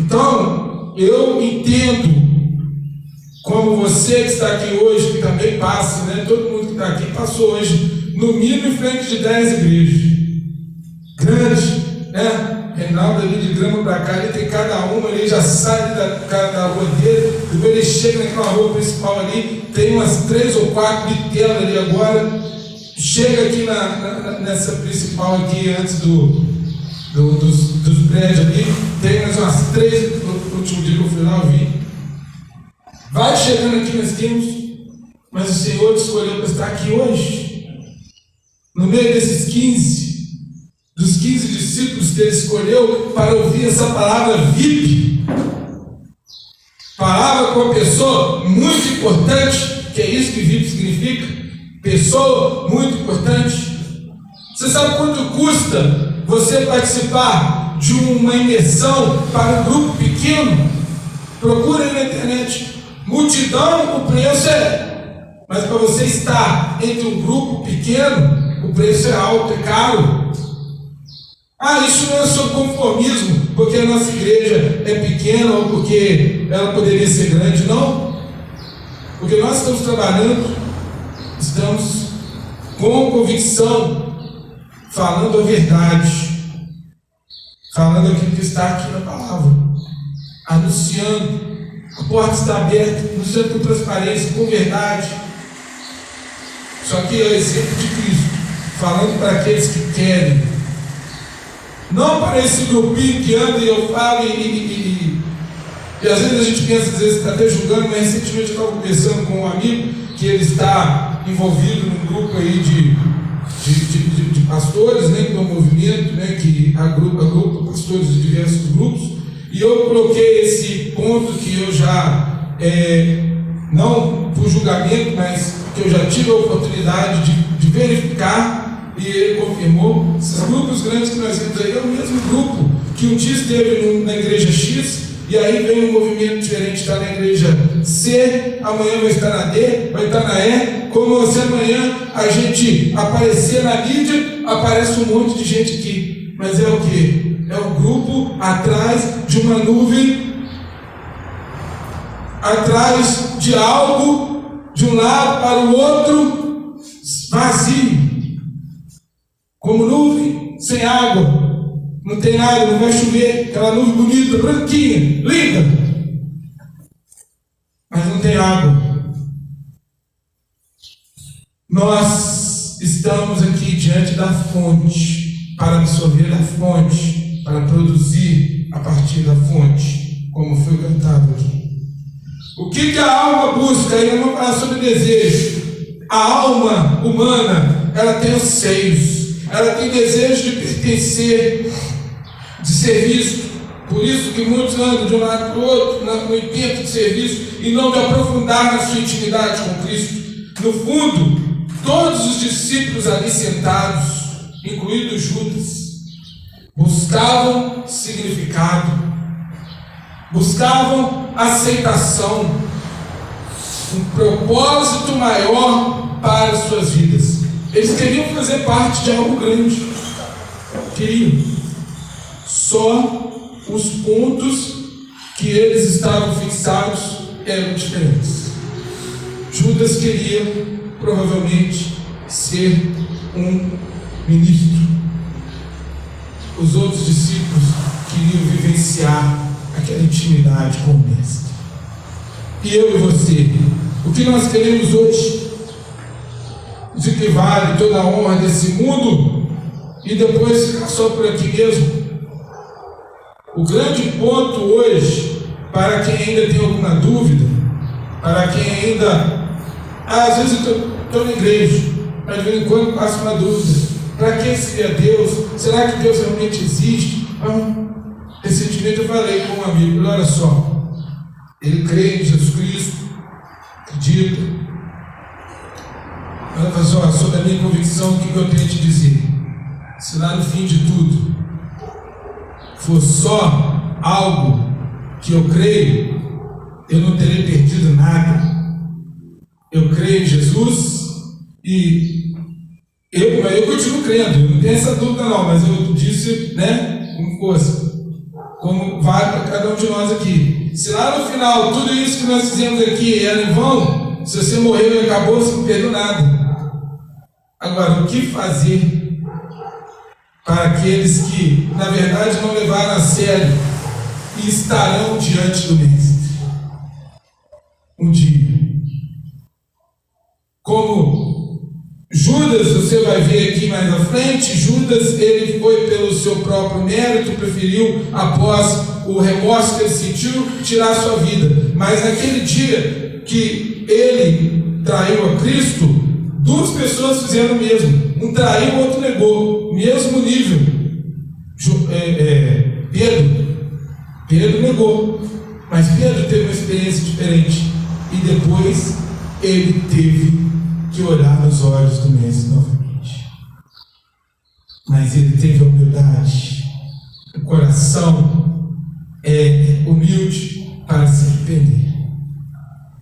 Então, eu entendo como você que está aqui hoje, que também passa, né? Todo mundo que está aqui passou hoje, no mínimo em frente de 10 igrejas. Grandes, né? Reinaldo ali de Grama para cá, ele tem cada uma, ele já sai da rua dele, depois ele chega naquela rua principal ali, tem umas 3 ou 4 bitelas ali agora, chega aqui nessa principal aqui, antes dos prédios ali, tem umas 3, no último dia que eu fui lá, eu vi. Vai chegando aqui, nós temos, mas o Senhor te escolheu para estar aqui hoje. No meio desses 15, dos 15 discípulos que Ele escolheu para ouvir essa palavra VIP. Palavra com uma pessoa muito importante, que é isso que VIP significa. Pessoa muito importante. Você sabe quanto custa você participar de uma imersão para um grupo pequeno? Procura aí na internet. Multidão, o preço mas para você estar entre um grupo pequeno, o preço é alto, é caro. Isso não é sobre conformismo, porque a nossa igreja é pequena ou porque ela poderia ser grande, não. Porque nós estamos trabalhando, estamos com convicção, falando a verdade, falando aquilo que está aqui na palavra, anunciando. A porta está aberta, anunciando com transparência, com verdade. Só que é o exemplo de Cristo, falando para aqueles que querem. Não para esse grupinho que anda e eu falo e às vezes a gente pensa, às vezes está até julgando, mas recentemente eu estava conversando com um amigo que ele está envolvido num grupo aí de pastores, né, do movimento, né, que agrupa pastores de diversos grupos, e eu coloquei esse ponto que eu já, não por julgamento, mas que eu já tive a oportunidade de verificar, e ele confirmou. Esses grupos grandes que nós vemos aí é o mesmo grupo que um dia esteve na igreja X, e aí vem um movimento diferente, está na igreja C, amanhã vai estar na D, vai estar na E, como se amanhã a gente aparecer na mídia, aparece um monte de gente aqui, mas é o quê? É um grupo atrás de uma nuvem, atrás de algo, de um lado para o outro, vazio, como nuvem sem água. Não tem nada, não vai chover, aquela nuvem bonita, branquinha, linda, mas não tem água. Nós estamos aqui diante da fonte, para absorver da fonte, para produzir a partir da fonte, como foi cantado aqui. O que a alma busca? Aí vamos falar sobre desejo. A alma humana, ela tem os seios, ela tem desejo de pertencer, de ser visto. Por isso que muitos andam de um lado para o outro, no intento de ser visto e não de aprofundar na sua intimidade com Cristo. No fundo, todos os discípulos ali sentados, incluído Judas, buscavam significado, buscavam aceitação, um propósito maior para as suas vidas. Eles queriam fazer parte de algo grande, queriam. Só os pontos que eles estavam fixados eram diferentes. Judas queria, provavelmente, ser um ministro. Os outros discípulos queriam vivenciar aquela intimidade com o Mestre. e eu e você. O que nós queremos hoje? De que vale toda a honra desse mundo e depois ficar só por aqui mesmo? O grande ponto hoje, para quem ainda tem alguma dúvida, para quem ainda, às vezes eu estou na igreja, mas de vez em quando passo uma dúvida: para que seria Deus? Será que Deus realmente existe? Recentemente eu falei com um amigo: olha só, ele crê em Jesus Cristo, acredita. Ela falou assim: sobre a minha convicção, o que eu tenho a te dizer? Se lá no fim de tudo for só algo que eu creio, eu não terei perdido nada. Eu creio em Jesus e eu continuo crendo, não tenho essa dúvida não, mas eu disse, como fosse, como vale para cada um de nós aqui. Se lá no final tudo isso que nós fizemos aqui era em vão, se você morreu e acabou, você não perdeu nada. Agora, o que fazer para aqueles que, na verdade, não levaram a sério e estarão diante do Mestre um dia? Como Judas, você vai ver aqui mais à frente, Judas, ele foi pelo seu próprio mérito, preferiu, após o remorso que ele sentiu, tirar sua vida. Mas naquele dia que ele traiu a Cristo, duas pessoas fizeram o mesmo. Um traiu, o outro negou. Mesmo nível. Pedro negou. Mas Pedro teve uma experiência diferente. E depois ele teve que olhar nos olhos do Mestre novamente. Mas ele teve a humildade. O coração humilde para se arrepender.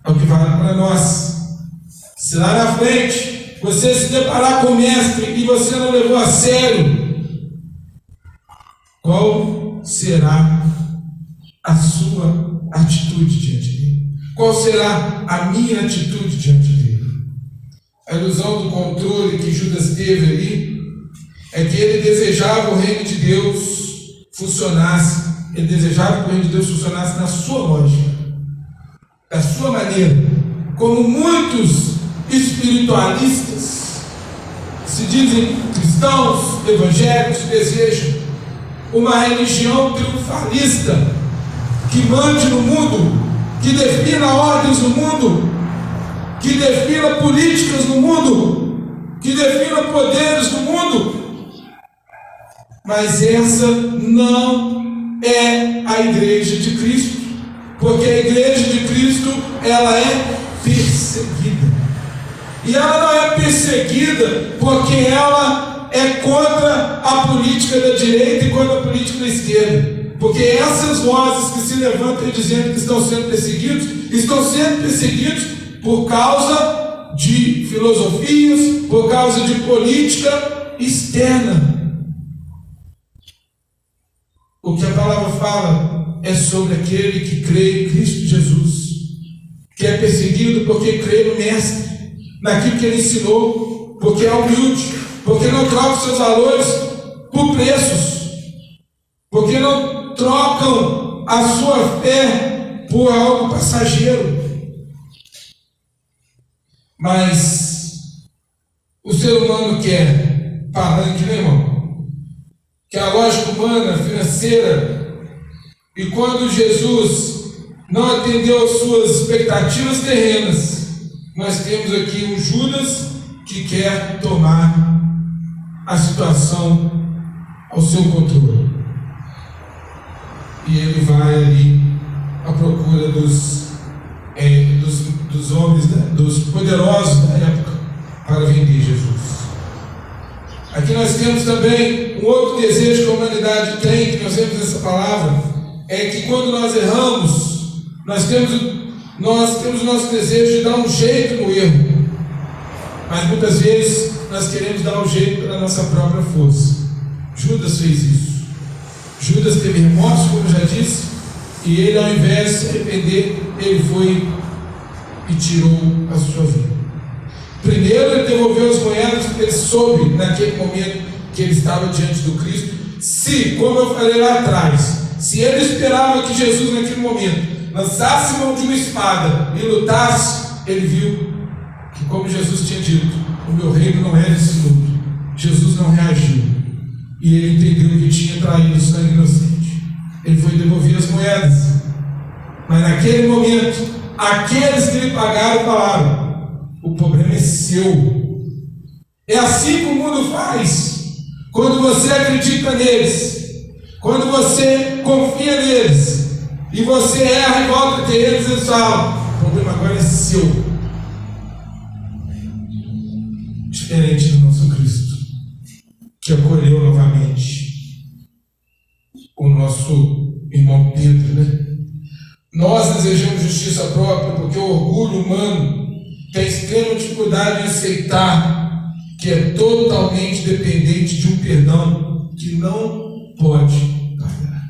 É o que vale para nós. Se lá na frente você se deparar com o Mestre e você não levou a sério, qual será a sua atitude diante dele? Qual será a minha atitude diante dele? A ilusão do controle que Judas teve ali é que ele desejava o reino de Deus funcionasse. Ele desejava que o reino de Deus funcionasse na sua lógica, da sua maneira, como muitos espiritualistas se dizem cristãos, evangélicos, desejam uma religião triunfalista que mande no mundo, que defina ordens no mundo, que defina políticas no mundo, que defina poderes no mundo. Mas essa não é a igreja de Cristo, porque a igreja de Cristo, ela é perseguida. E ela não é perseguida porque ela é contra a política da direita e contra a política da esquerda. Porque essas vozes que se levantam dizendo que estão sendo perseguidos por causa de filosofias, por causa de política externa. O que a palavra fala é sobre aquele que crê em Cristo Jesus, que é perseguido porque crê no Mestre, naquilo que ele ensinou, porque é humilde, porque não troca os seus valores por preços, porque não trocam a sua fé por algo passageiro. Mas o ser humano quer palanque, né, irmão? Que a lógica humana, financeira, e quando Jesus não atendeu às suas expectativas terrenas, nós temos aqui um Judas que quer tomar a situação ao seu controle. E ele vai ali à procura dos homens, dos poderosos da época, para vender Jesus. Aqui nós temos também um outro desejo que a humanidade tem, que nós temos essa palavra, é que quando nós erramos, nós temos o nosso desejo de dar um jeito no erro, mas muitas vezes nós queremos dar um jeito pela nossa própria força. Judas fez isso. Judas teve remorso, como já disse, e ele, ao invés de se arrepender, ele foi e tirou a sua vida. Primeiro ele devolveu as moedas, porque ele soube naquele momento que ele estava diante do Cristo, se, como eu falei lá atrás, se ele esperava que Jesus naquele momento lançasse mão de uma espada e lutasse, ele viu que, como Jesus tinha dito, o meu reino não é desse mundo. Jesus não reagiu. E ele entendeu que tinha traído o sangue inocente. Ele foi devolver as moedas. Mas naquele momento, aqueles que lhe pagaram falaram: o problema é seu. É assim que o mundo faz. Quando você acredita neles, quando você confia neles, e você erra e volta a ter eles, eles falam: o problema agora é seu. Diferente do nosso Cristo, que acolheu novamente o nosso irmão Pedro, né? Nós desejamos justiça própria porque o orgulho humano tem extrema dificuldade em aceitar que é totalmente dependente de um perdão que não pode pagar.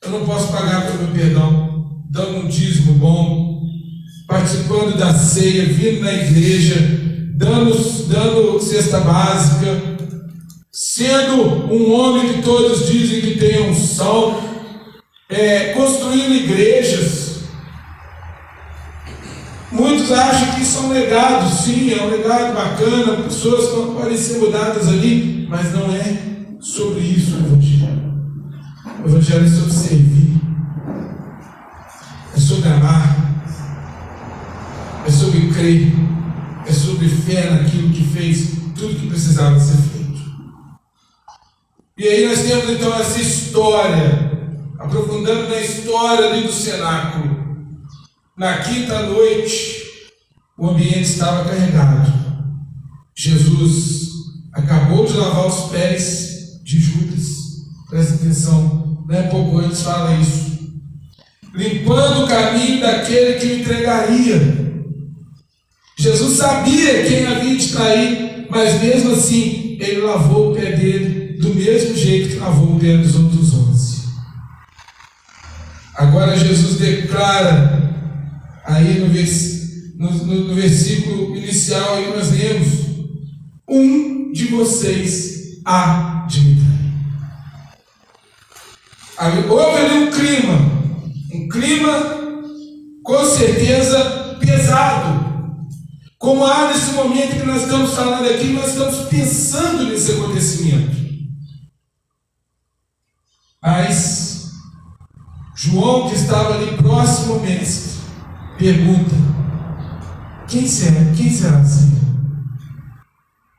Eu não posso pagar pelo meu perdão dando um dízimo bom, participando da ceia, vindo na igreja, dando cesta básica, sendo um homem que todos dizem que tem unção, construindo igrejas. Muitos acham que isso é um legado. Sim, é um legado bacana, pessoas podem ser mudadas ali, mas não é sobre isso o Evangelho. O Evangelho é sobre servir, é sobre amar, é sobre crer, é sobre fé naquilo que fez tudo que precisava ser feito. E aí nós temos então essa história, aprofundando na história ali do cenáculo. Na quinta noite, o ambiente estava carregado. Jesus acabou de lavar os pés de Judas. Presta atenção, né? Pouco antes fala isso. Limpando o caminho daquele que o entregaria. Jesus sabia quem havia de trair, mas mesmo assim, ele lavou o pé dele do mesmo jeito que lavou o pé dos outros 11. Agora Jesus declara, aí no versículo inicial aí nós lemos: um de vocês há de me trair. Houve ali um clima com certeza pesado, como há nesse momento que nós estamos falando aqui, nós estamos pensando nesse acontecimento. Mas João, que estava ali próximo ao mestre, pergunta: quem será Senhor?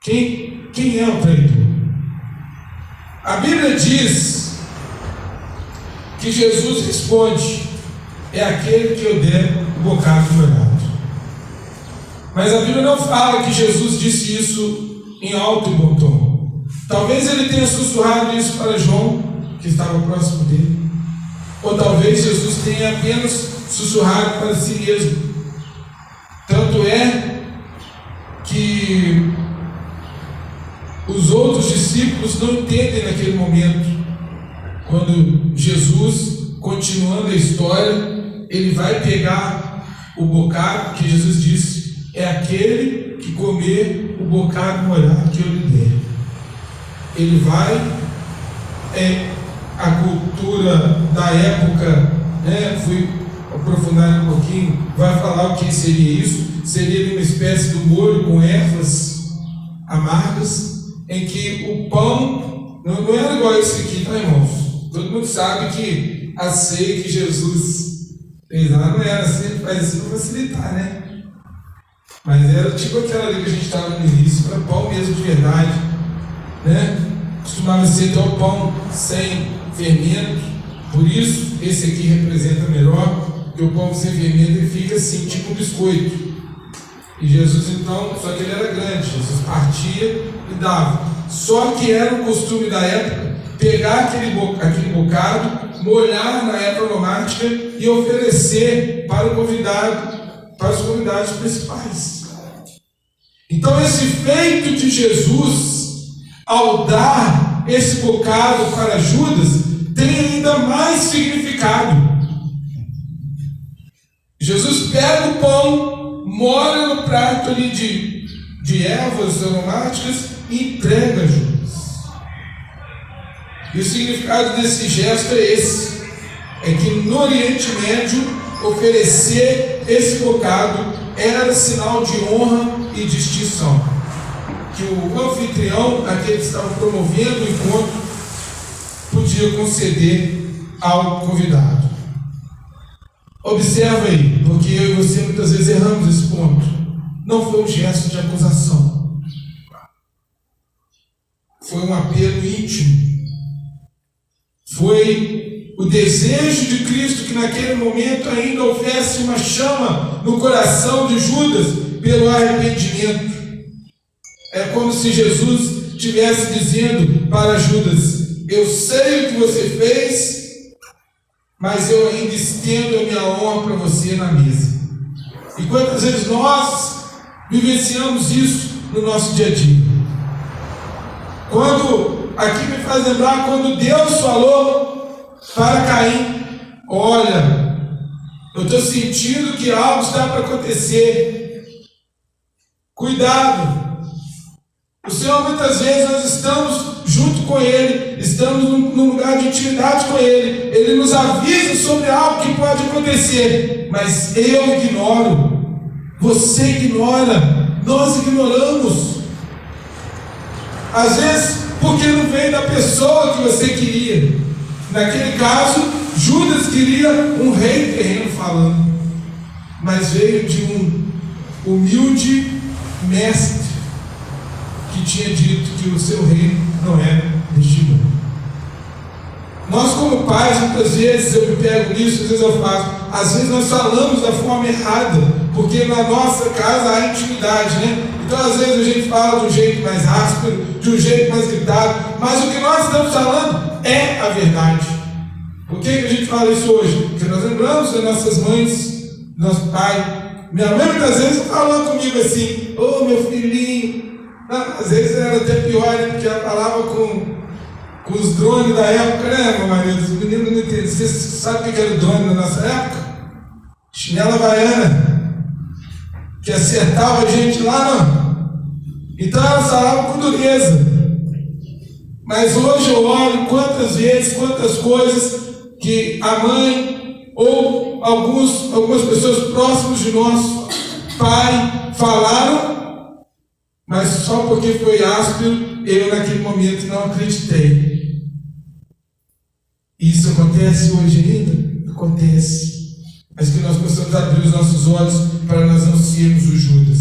Quem é o traidor? A Bíblia diz que Jesus responde: é aquele que eu der o bocado molhado. Mas a Bíblia não fala que Jesus disse isso em alto e bom tom. Talvez ele tenha sussurrado isso para João, que estava próximo dele, ou talvez Jesus tenha apenas sussurrado para si mesmo. Tanto é que os outros discípulos não entendem naquele momento, quando Jesus, continuando a história, ele vai pegar o bocado que Jesus disse: é aquele que comer o bocado molhado que eu lhe der. Ele vai, a cultura da época, fui aprofundar um pouquinho, vai falar o que seria isso. Seria uma espécie de molho com ervas amargas, em que o pão não era igual esse aqui, tá, irmãos? Todo mundo sabe que a ceia que Jesus fez lá não era assim, faz assim para facilitar, né? Mas era tipo aquela ali que a gente estava no início, para pão mesmo de verdade, né? Costumava ser então pão sem fermento. Por isso, esse aqui representa melhor, porque o pão sem fermento ele fica assim, tipo um biscoito. E Jesus então, só que ele era grande, Jesus partia e dava. Só que era um costume da época pegar aquele bocado, molhar na erva aromática e oferecer para o convidado, para os convidados principais. Então esse feito de Jesus, ao dar esse bocado para Judas, tem ainda mais significado. Jesus pega o pão, molha no prato ali de ervas aromáticas e entrega a Judas. E o significado desse gesto é esse: é que no Oriente Médio oferecer esse bocado era sinal de honra e distinção, que o anfitrião, aquele que estava promovendo o encontro, podia conceder ao convidado. Observa aí, porque eu e você muitas vezes erramos esse ponto. Não foi um gesto de acusação, foi um apelo íntimo, foi o desejo de Cristo que naquele momento ainda houvesse uma chama no coração de Judas pelo arrependimento. É como se Jesus estivesse dizendo para Judas: eu sei o que você fez, mas eu ainda estendo a minha honra para você na mesa. E quantas vezes nós vivenciamos isso no nosso dia a dia? Quando, aqui me faz lembrar, quando Deus falou para Caim: olha, eu estou sentindo que algo está para acontecer, cuidado. O Senhor, muitas vezes nós estamos junto com Ele, estamos num lugar de intimidade com Ele, Ele nos avisa sobre algo que pode acontecer, mas eu ignoro, você ignora, nós ignoramos, às vezes porque não veio da pessoa que você queria. Naquele caso, Judas queria um rei terreno falando, mas veio de um humilde mestre que tinha dito que o seu reino não era deste mundo. Nós, como pais, muitas vezes eu me pego nisso, às vezes eu faço, às vezes nós falamos da forma errada, porque na nossa casa há intimidade, né? Então às vezes a gente fala de um jeito mais áspero, de um jeito mais gritado, mas o que nós estamos falando é a verdade. Por que a gente fala isso hoje? Porque nós lembramos das nossas mães, do nosso pai. Minha mãe muitas vezes falou comigo assim: ô meu filhinho. Às vezes era até pior, né? Porque ela falava com os drones da época, né, meu marido? Os meninos não entendem. Você sabe o que era o drone na nossa época? Chinela havaiana, que acertava a gente lá, não. Então ela falava com dureza. Mas hoje eu olho quantas vezes, quantas coisas que a mãe ou algumas pessoas próximas de nosso pai falaram, mas só porque foi áspero, eu naquele momento não acreditei. Isso acontece hoje ainda? Acontece. Mas que nós possamos abrir os nossos olhos para nós não sermos os Judas.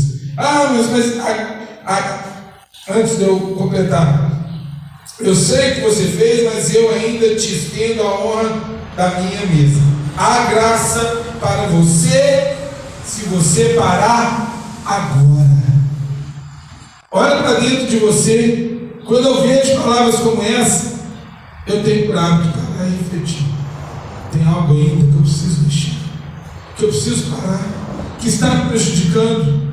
Antes de eu completar, eu sei o que você fez, mas eu ainda te estendo a honra da minha mesa. Há graça para você, se você parar agora. Olha para dentro de você. Quando eu vejo palavras como essa, eu tenho por hábito parar e refletir. Tem algo ainda que eu preciso mexer, que eu preciso parar, que está me prejudicando.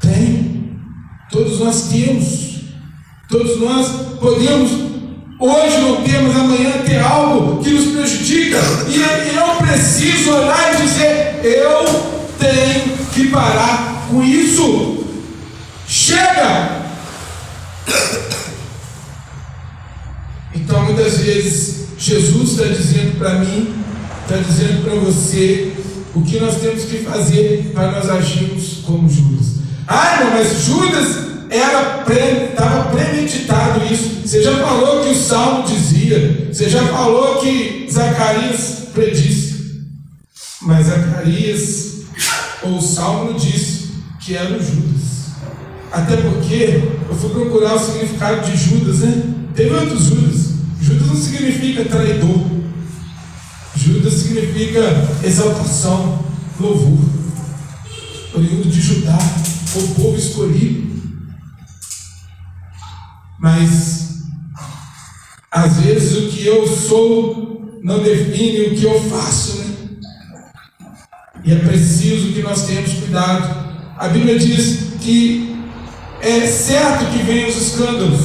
Tem. Todos nós temos. Todos nós podemos, hoje não temos, amanhã ter algo que nos prejudica. E eu preciso olhar e dizer: eu tenho que parar com isso. Chega! Então muitas vezes Jesus está dizendo para mim, está dizendo para você o que nós temos que fazer para nós agirmos como Judas. Não, mas Judas estava premeditado isso. Você já falou que o Salmo dizia, você já falou que Zacarias predisse, mas Zacarias ou o Salmo não disse que era o Judas. Até porque eu fui procurar o significado de Judas, né? Teve outros Judas. Judas não significa traidor. Judas significa exaltação, louvor. Oriundo de Judá, o povo escolhido. Mas às vezes o que eu sou não define o que eu faço, né? E é preciso que nós tenhamos cuidado. A Bíblia diz que é certo que venham os escândalos,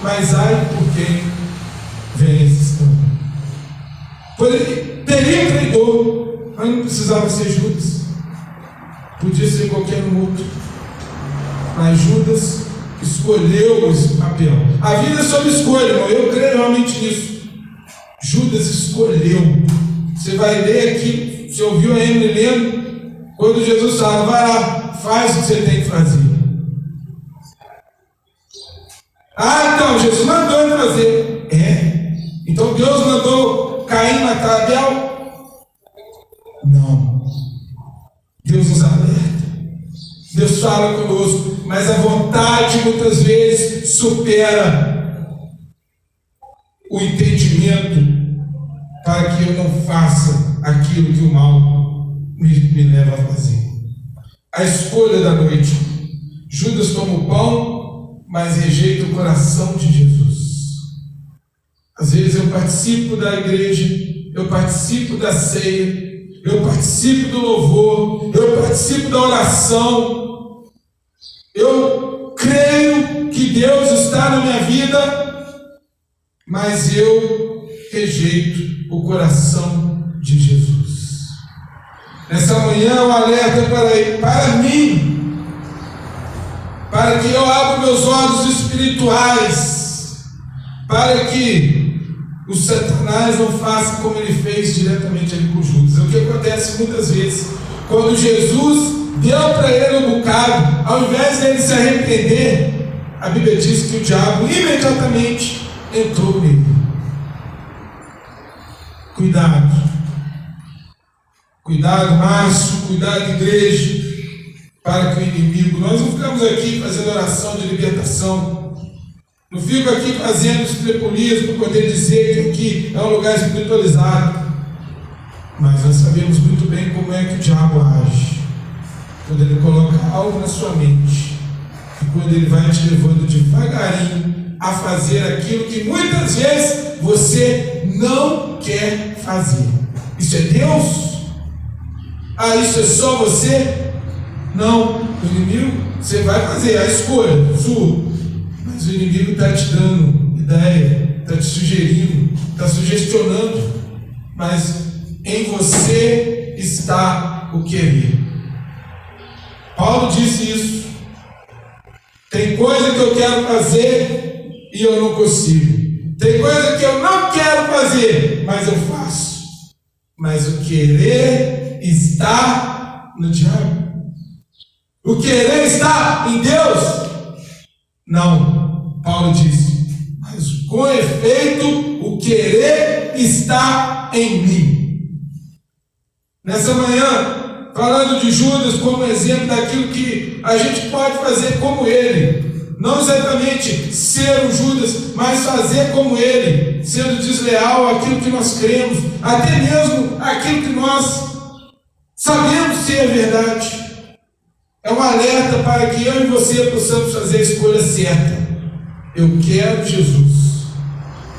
mas ai por quem vem esse escândalo. Teria um traidor, mas não precisava ser Judas. Podia ser qualquer outro. Mas Judas escolheu esse papel. A vida é sobre escolha, irmão. Eu creio realmente nisso. Judas escolheu. Você vai ler aqui, você ouviu a Emily lendo, quando Jesus fala, vai lá, faz o que você tem que fazer. Ah, então, Jesus mandou ele fazer. Então Deus mandou Caim matar Abel? Não. Deus nos alerta. Deus fala conosco, mas a vontade muitas vezes supera o entendimento para que eu não faça aquilo que o mal me leva a fazer. A escolha da noite. Judas toma o pão, mas rejeita o coração de Jesus. Às vezes eu participo da igreja, eu participo da ceia, eu participo do louvor, eu participo da oração, eu creio que Deus está na minha vida, mas eu rejeito o coração de Jesus. Nessa manhã o alerta para mim, para que eu abra meus olhos espirituais, para que o Satanás não faça como ele fez diretamente ali com Judas. É o que acontece muitas vezes. Quando Jesus deu para ele um bocado, ao invés dele se arrepender, a Bíblia diz que o diabo imediatamente entrou nele. Cuidado. Cuidado, Márcio, cuidado, igreja, para que o inimigo... Nós não ficamos aqui fazendo oração de libertação. Não fico aqui fazendo estrepulismo para poder dizer que aqui é um lugar espiritualizado. Mas nós sabemos muito bem como é que o diabo age. Quando ele coloca algo na sua mente, e quando ele vai te levando devagarinho a fazer aquilo que muitas vezes você não quer fazer. Isso é Deus? Ah, isso é só você? Não. O inimigo, você vai fazer a escolha sua. Mas o inimigo está te dando ideia, está te sugerindo, está sugestionando, mas em você está o querer. Paulo disse isso. Tem coisa que eu quero fazer e eu não consigo. Tem coisa que eu não quero fazer, mas eu faço. Mas o querer está no diabo. O querer está em Deus? Não. Paulo disse, mas com efeito, o querer está em mim. Nessa manhã, falando de Judas como exemplo daquilo que a gente pode fazer como ele. Não exatamente ser um Judas, mas fazer como ele, sendo desleal àquilo que nós cremos, até mesmo aquilo que nós sabemos ser verdade. É um alerta para que eu e você possamos fazer a escolha certa. Eu quero Jesus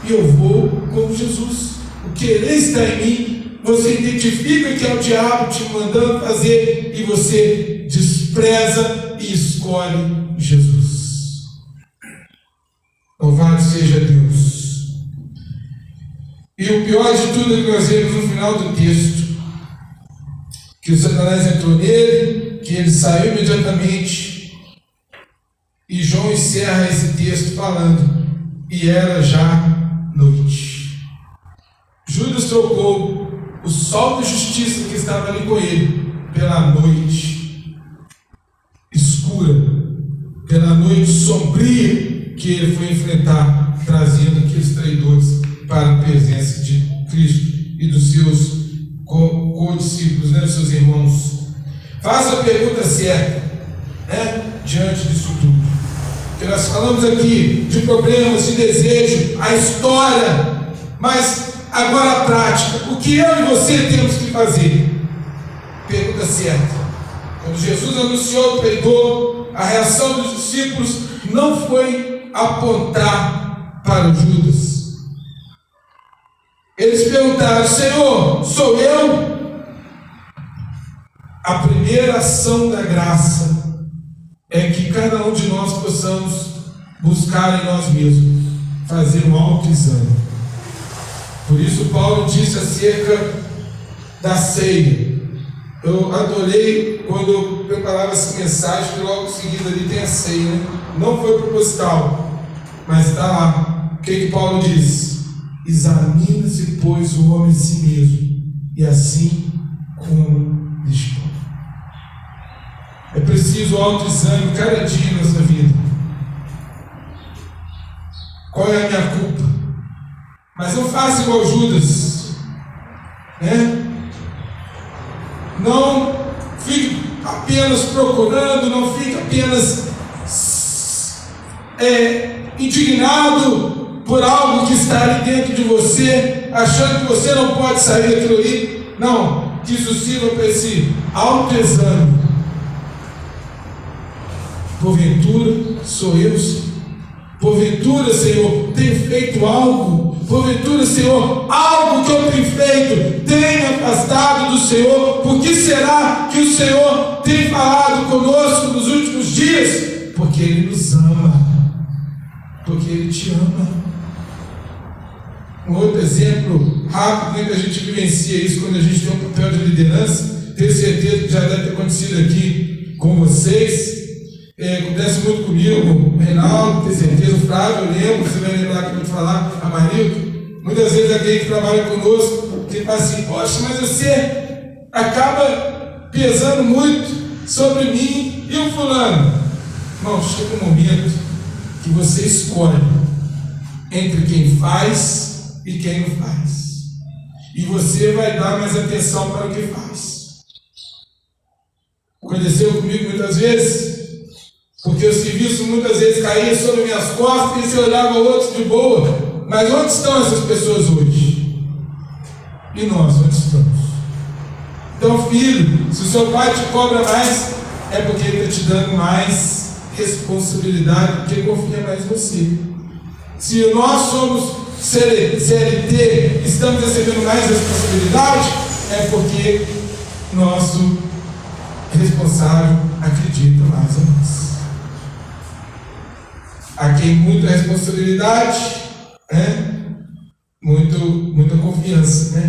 e eu vou como Jesus. O querer está em mim. Você identifica que é o diabo te mandando fazer e você despreza e escolhe Jesus. Louvado seja Deus. E o pior de tudo é que nós vemos no final do texto, que o Satanás entrou nele, que ele saiu imediatamente. E João encerra esse texto falando, e era já noite. Judas trocou o sol da justiça que estava ali com ele, pela noite escura, pela noite sombria que ele foi enfrentar, trazendo aqueles traidores para a presença de Cristo e dos seus co-discípulos, dos seus irmãos. Faça a pergunta certa, diante disso tudo. Porque nós falamos aqui de problemas, de desejo, a história, mas agora a prática. O que eu e você temos que fazer? Pergunta certa. Quando Jesus anunciou o traidor, a reação dos discípulos não foi apontar para o Judas. Eles perguntaram, Senhor, sou eu? A primeira ação da graça é que cada um de nós possamos buscar em nós mesmos, fazer um autoexame. Por isso Paulo disse acerca da ceia. Eu adorei quando eu preparava essa mensagem, que logo em seguida ali tem a ceia, Não foi proposital, mas está lá. O que Paulo diz? Examina-se, pois, o homem de si mesmo, e assim como dispõe. É preciso autoexame cada dia em nossa vida. Qual é a minha culpa? Mas não faça igual Judas, né? Não fique apenas procurando, não fique apenas indignado por algo que está ali dentro de você, achando que você não pode sair daquilo ali. Não, que isso sirva para esse autoexame. Porventura sou eu, Senhor. Porventura, Senhor, tenho feito algo. Porventura, Senhor, algo que eu tenho feito tem me afastado do Senhor. Por que será que o Senhor tem falado conosco nos últimos dias? Porque Ele nos ama. Porque Ele te ama. Um outro exemplo rápido, que a gente vivencia isso quando a gente tem um papel de liderança. Tenho certeza que já deve ter acontecido aqui com vocês. Acontece muito comigo, o Reinaldo, tenho certeza, o Flávio, eu lembro, você vai lembrar que eu vou te falar, a Marildo. Muitas vezes alguém que trabalha conosco, que fala assim, poxa, mas você acaba pesando muito sobre mim e o fulano. Irmão, chega um momento que você escolhe entre quem faz e quem não faz. E você vai dar mais atenção para o que faz. Aconteceu comigo muitas vezes, porque o serviço muitas vezes caía sobre minhas costas e você olhava outros de boa. Mas onde estão essas pessoas hoje? E nós, onde estamos? Então, filho, se o seu pai te cobra mais, é porque ele está te dando mais responsabilidade, porque confia mais em você. Se nós somos CLT, estamos recebendo mais responsabilidade, é porque nosso responsável acredita mais em nós. A quem muita responsabilidade, muita confiança,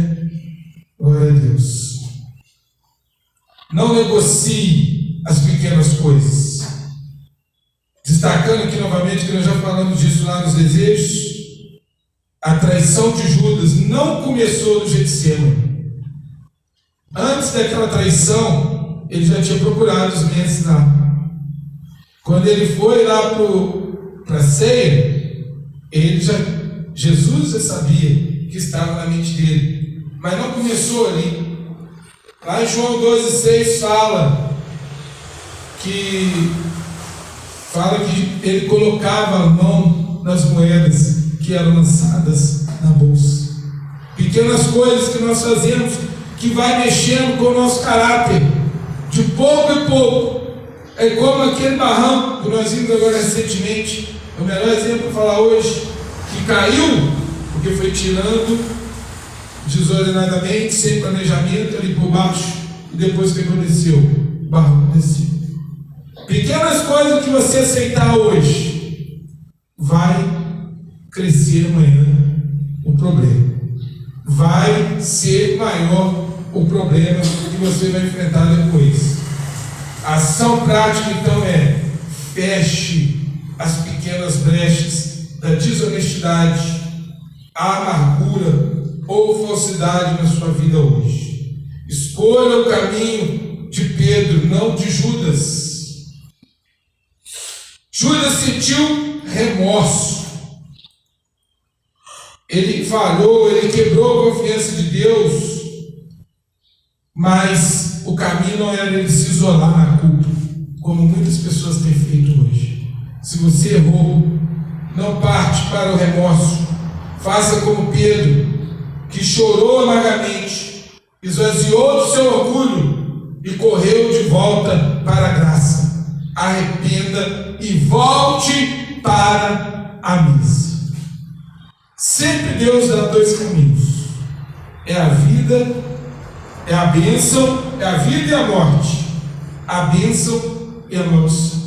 Glória a Deus. Não negocie as pequenas coisas. Destacando aqui novamente que nós já falamos disso lá nos desejos, a traição de Judas não começou do Getsemane. Antes daquela traição, ele já tinha procurado os mestres lá. Quando ele foi lá para a ceia, Jesus já sabia que estava na mente dele, mas não começou ali. Lá em João 12,6 fala que ele colocava a mão nas moedas que eram lançadas na bolsa. Pequenas coisas que nós fazemos que vai mexendo com o nosso caráter, de pouco em pouco. É como aquele barranco que nós vimos agora recentemente, é o melhor exemplo para falar hoje, que caiu, porque foi tirando desordenadamente, sem planejamento, ali por baixo, e depois o que aconteceu? O barranco desceu. Pequenas coisas que você aceitar hoje, vai crescer amanhã o problema. Vai ser maior o problema que você vai enfrentar depois. A ação prática, então, feche as pequenas brechas da desonestidade, a amargura ou falsidade na sua vida hoje. Escolha o caminho de Pedro, não de Judas. Judas sentiu remorso. Ele falhou, ele quebrou a confiança de Deus, mas o caminho não era ele se isolar na culpa, como muitas pessoas têm feito hoje. Se você errou, não parte para o remorso. Faça como Pedro, que chorou amargamente, esvaziou do seu orgulho e correu de volta para a graça. Arrependa e volte para a mesa. Sempre Deus dá dois caminhos: é a vida, é a bênção, é a vida e a morte. A bênção e a maldição.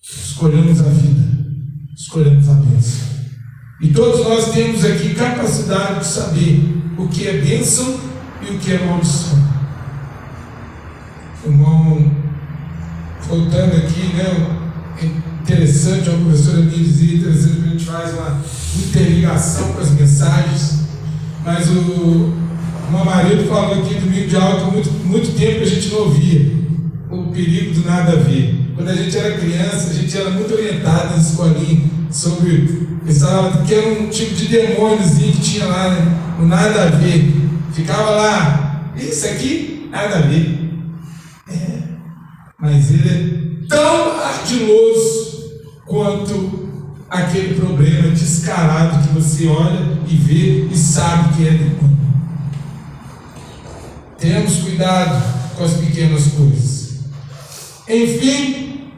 Escolhemos a vida, escolhemos a bênção. E todos nós temos aqui capacidade de saber o que é bênção e o que é maldição. Irmão, voltando aqui, interessante, a professora me dizia, interessante que a gente faz uma interligação com as mensagens, mas o meu marido falou aqui domingo de aula que muito tempo a gente não ouvia o perigo do nada a ver. Quando a gente era criança, a gente era muito orientado nas escolinhas sobre, pensava que era um tipo de demôniozinho que tinha lá, né? O nada a ver. Ficava lá, isso aqui, nada a ver. Mas ele é tão ardiloso quanto aquele problema descarado que você olha e vê e sabe que é demônio. Tenhamos cuidado com as pequenas coisas. Enfim,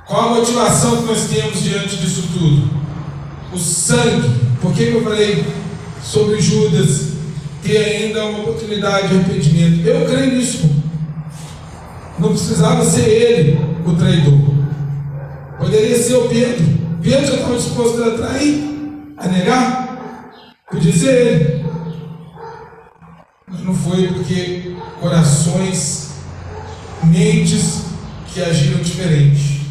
qual a motivação que nós temos diante disso tudo? O sangue. Por que eu falei sobre Judas ter ainda uma oportunidade de arrependimento? Eu creio nisso. Não precisava ser ele o traidor. Poderia ser o Pedro. Pedro já estava disposto a trair, a negar. Podia ser ele. Mas não foi, porque corações, mentes que agiram diferente.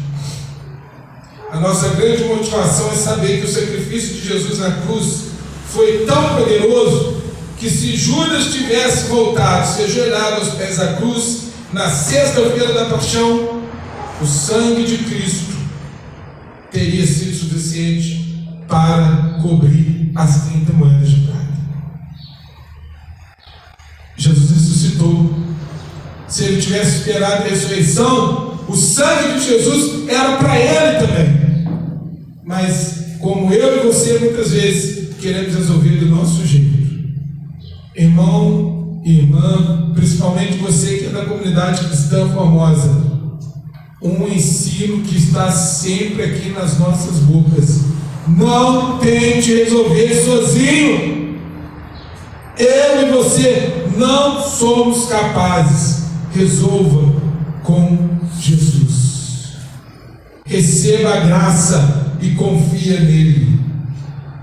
A nossa grande motivação é saber que o sacrifício de Jesus na cruz foi tão poderoso que se Judas tivesse voltado, se ajoelhado aos pés da cruz, na sexta-feira da paixão, o sangue de Cristo teria sido suficiente para cobrir as 30 moedas de prata. Jesus ressuscitou. Se ele tivesse esperado a ressurreição, o sangue de Jesus era para ele também. Mas, como eu e você muitas vezes queremos resolver do nosso jeito. Irmão e irmã, principalmente você que é da comunidade cristã Formosa, um ensino que está sempre aqui nas nossas bocas: não tente resolver sozinho. Eu e você não somos capazes. Resolva com Jesus. Receba a graça e confia nele.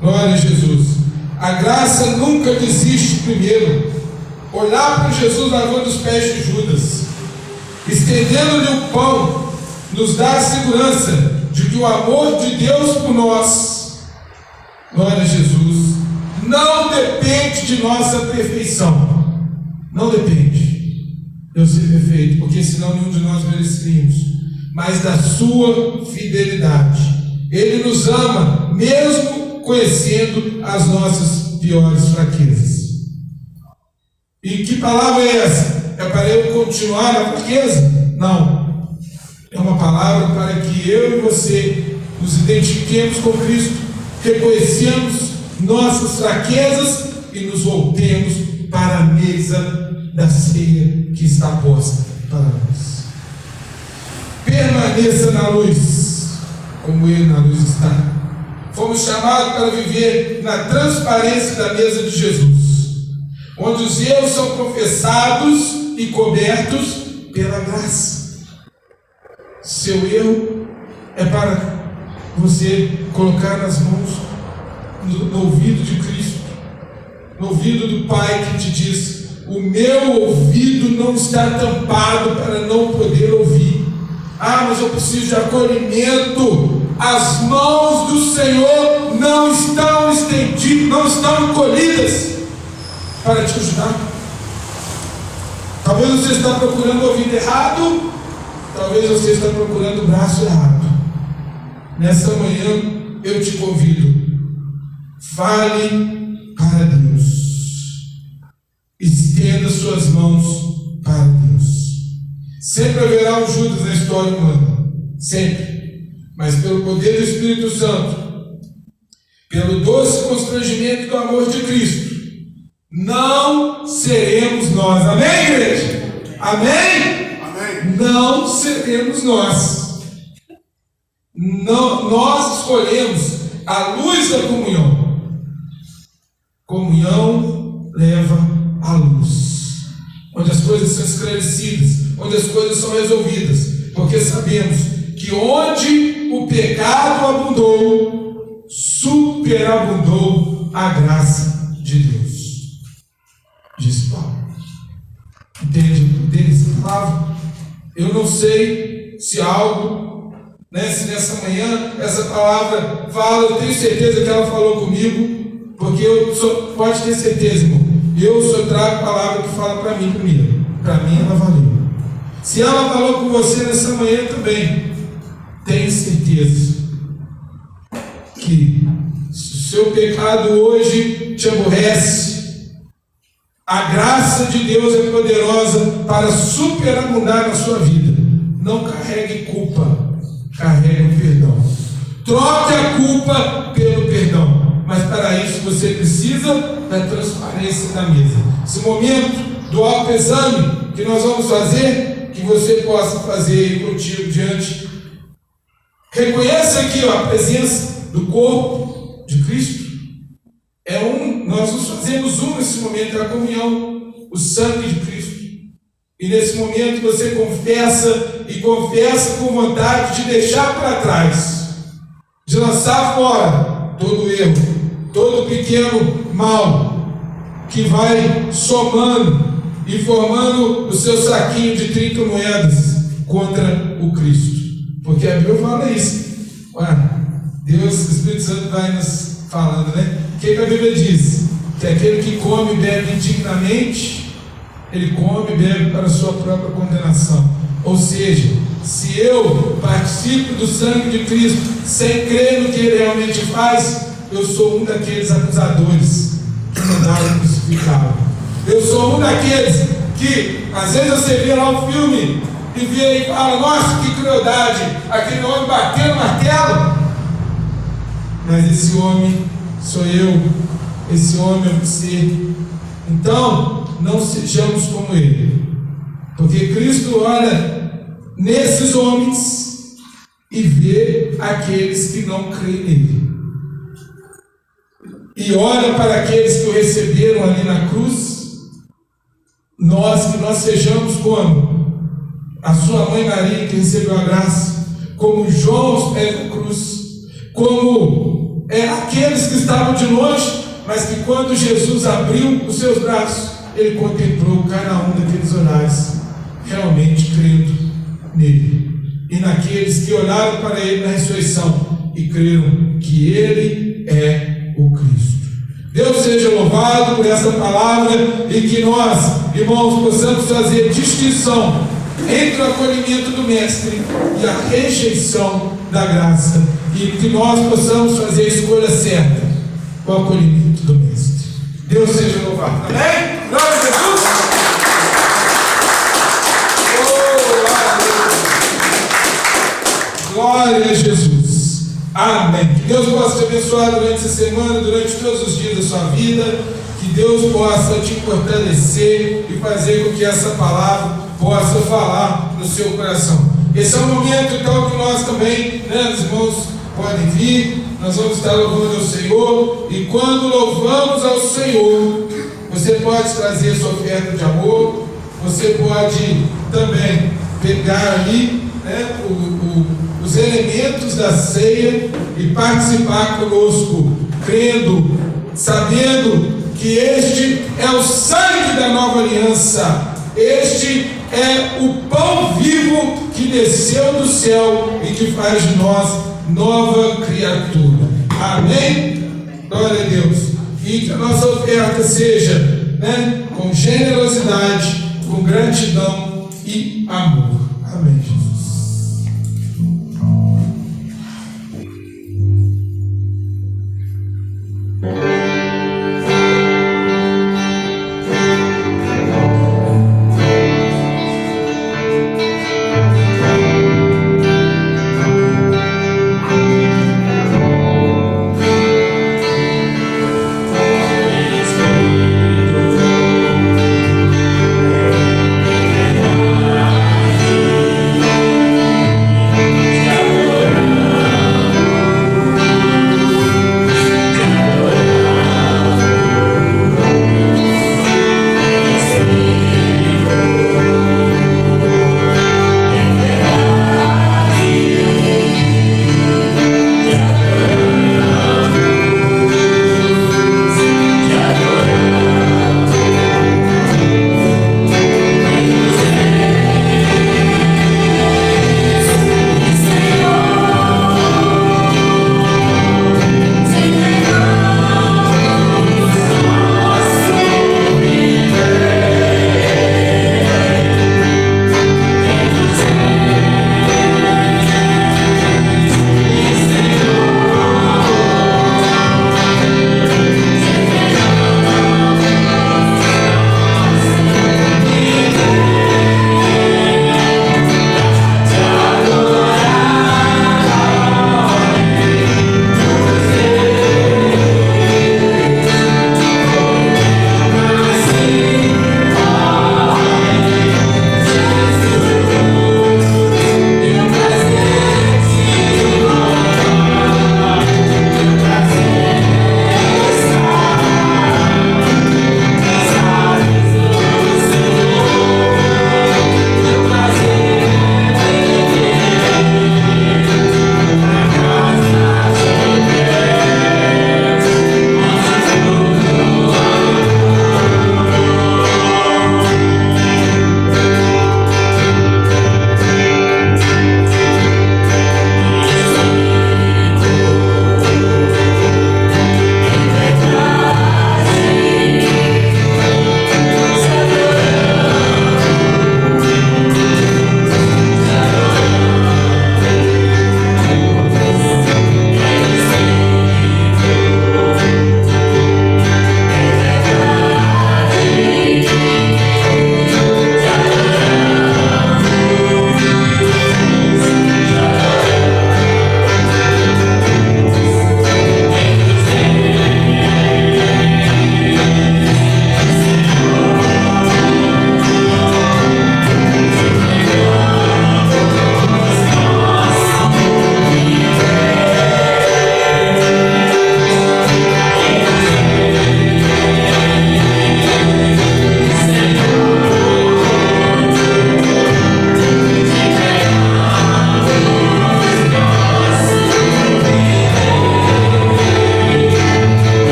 Glória a Jesus. A graça nunca desiste primeiro. Olhar para Jesus lavando os pés de Judas, estendendo-lhe o pão, nos dá a segurança de que o amor de Deus por nós, glória a Jesus, não depende de nossa perfeição. Não depende de eu ser perfeito, porque senão nenhum de nós mereceríamos, mas da sua fidelidade. Ele nos ama, mesmo conhecendo as nossas piores fraquezas. E que palavra é essa? É para eu continuar na fraqueza? Não. É uma palavra para que eu e você nos identifiquemos com Cristo, reconhecemos nossas fraquezas e nos voltemos para a mesa da ceia que está posta para nós. Permaneça na luz, como Ele na luz está. Fomos chamados para viver na transparência da mesa de Jesus, onde os erros são confessados e cobertos pela graça. Seu erro é para você colocar nas mãos, no ouvido de Cristo, no ouvido do Pai que te diz: o meu ouvido não está tampado para não poder ouvir. Ah, mas eu preciso de acolhimento. As mãos do Senhor não estão estendidas, não estão encolhidas para te ajudar. Talvez você está procurando o ouvido errado, talvez você está procurando o braço errado. Nessa manhã eu te convido: fale para Deus, estenda suas mãos para Deus. Sempre haverá um Judas na história humana, sempre. Mas pelo poder do Espírito Santo, pelo doce constrangimento do amor de Cristo, não seremos nós. Amém, igreja? Amém? Amém. Não seremos nós. Não, nós escolhemos a luz da comunhão. Comunhão leva à luz, onde as coisas são esclarecidas, onde as coisas são resolvidas, porque sabemos que onde o pecado abundou, superabundou a graça de Deus. Diz Paulo. Entende essa palavra? Eu não sei se algo né? Se nessa manhã essa palavra fala, eu tenho certeza que ela falou comigo, porque pode ter certeza, irmão, eu só trago a palavra que fala para mim primeiro. Para mim ela valeu. Se ela falou com você nessa manhã também, tenho certeza que se o seu pecado hoje te aborrece, a graça de Deus é poderosa para superabundar na sua vida. Não carregue culpa, carregue o perdão. Troque a culpa pelo perdão. Mas para isso você precisa da transparência da mesa. Esse momento do autoexame que nós vamos fazer, que você possa fazer contigo diante. Reconheça aqui a presença do corpo de Cristo. Nós nos fazemos nesse momento, a comunhão, o sangue de Cristo. E nesse momento você confessa com vontade de deixar para trás, de lançar fora todo erro, todo pequeno mal que vai somando e formando o seu saquinho de 30 moedas contra o Cristo. Porque a Bíblia fala isso. Deus, o Espírito Santo vai nos falando, né? O que a Bíblia diz? Que aquele que come e bebe indignamente, ele come e bebe para a sua própria condenação. Ou seja, se eu participo do sangue de Cristo sem crer no que Ele realmente faz, eu sou um daqueles acusadores que mandaram crucificá-lo. Eu sou um daqueles que, às vezes você vê lá um filme e vê e fala, nossa, que crueldade, aquele homem batendo martelo. Mas esse homem sou eu, esse homem é você. Então, não sejamos como ele. Porque Cristo olha nesses homens e vê aqueles que não creem nele. E olha para aqueles que o receberam ali na cruz. Que nós sejamos como a sua mãe Maria, que recebeu a graça, como João aos pés da cruz, como aqueles que estavam de longe, mas que quando Jesus abriu os seus braços, ele contemplou cada um daqueles olhares, realmente crendo nele. E naqueles que olharam para ele na ressurreição e creram que ele é o Cristo. Deus seja louvado por essa palavra e que nós, irmãos, possamos fazer distinção entre o acolhimento do Mestre e a rejeição da graça, e que nós possamos fazer a escolha certa, o acolhimento do Mestre. Deus seja louvado. Amém? Glória a Jesus! Glória a Jesus! Amém. Que Deus possa te abençoar durante essa semana, durante todos os dias da sua vida. Que Deus possa te fortalecer e fazer com que essa palavra possa falar no seu coração. Esse é o momento, então, que nós também, os irmãos podem vir. Nós vamos estar louvando ao Senhor. E quando louvamos ao Senhor, você pode trazer sua oferta de amor. Você pode também pegar ali, os elementos da ceia e participar conosco, crendo, sabendo que este é o sangue da nova aliança, este é o pão vivo que desceu do céu e que faz de nós nova criatura. Amém? Glória a Deus. E que a nossa oferta seja, com generosidade, com gratidão e amor. Amém, Jesus.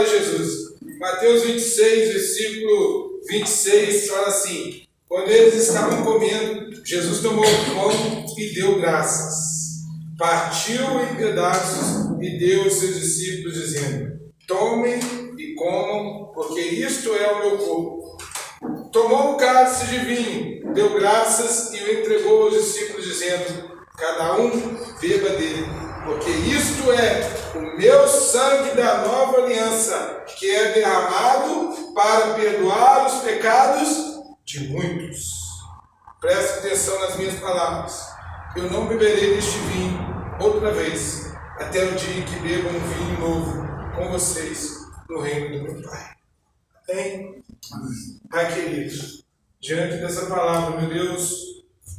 Glória a Jesus. Mateus 26, versículo 26, fala assim: quando eles estavam comendo, Jesus tomou o pão e deu graças. Partiu em pedaços e deu aos seus discípulos, dizendo: tomem e comam, porque isto é o meu corpo. Tomou um cálice de vinho, deu graças e o entregou aos discípulos, dizendo: cada um beba dele, porque isto é o meu sangue da nova aliança, que é derramado para perdoar os pecados de muitos. Preste atenção nas minhas palavras. Eu não beberei deste vinho outra vez, até o dia em que beba um vinho novo com vocês no reino do meu Pai. Amém? Pai querido, diante dessa palavra, meu Deus,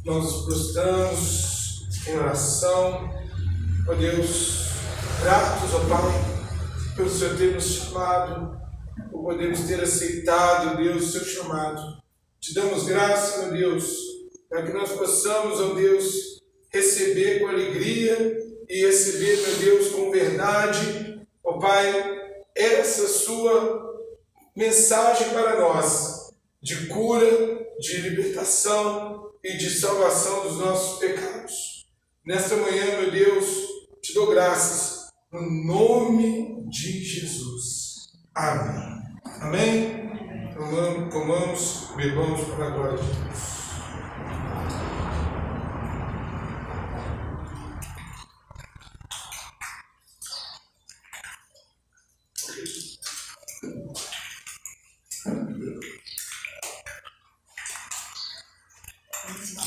nós nos prostramos em oração, ó Deus, gratos, ó Pai, pelo Senhor ter nos chamado, por podermos ter aceitado, Deus, o seu chamado. Te damos graça, meu Deus, para que nós possamos, ó Deus, receber com alegria e receber, meu Deus, com verdade, ó Pai, essa sua mensagem para nós, de cura, de libertação e de salvação dos nossos pecados. Nesta manhã, meu Deus, te dou graças no nome de Jesus. Amém. Amém? Comamos, bebamos para a glória de Deus.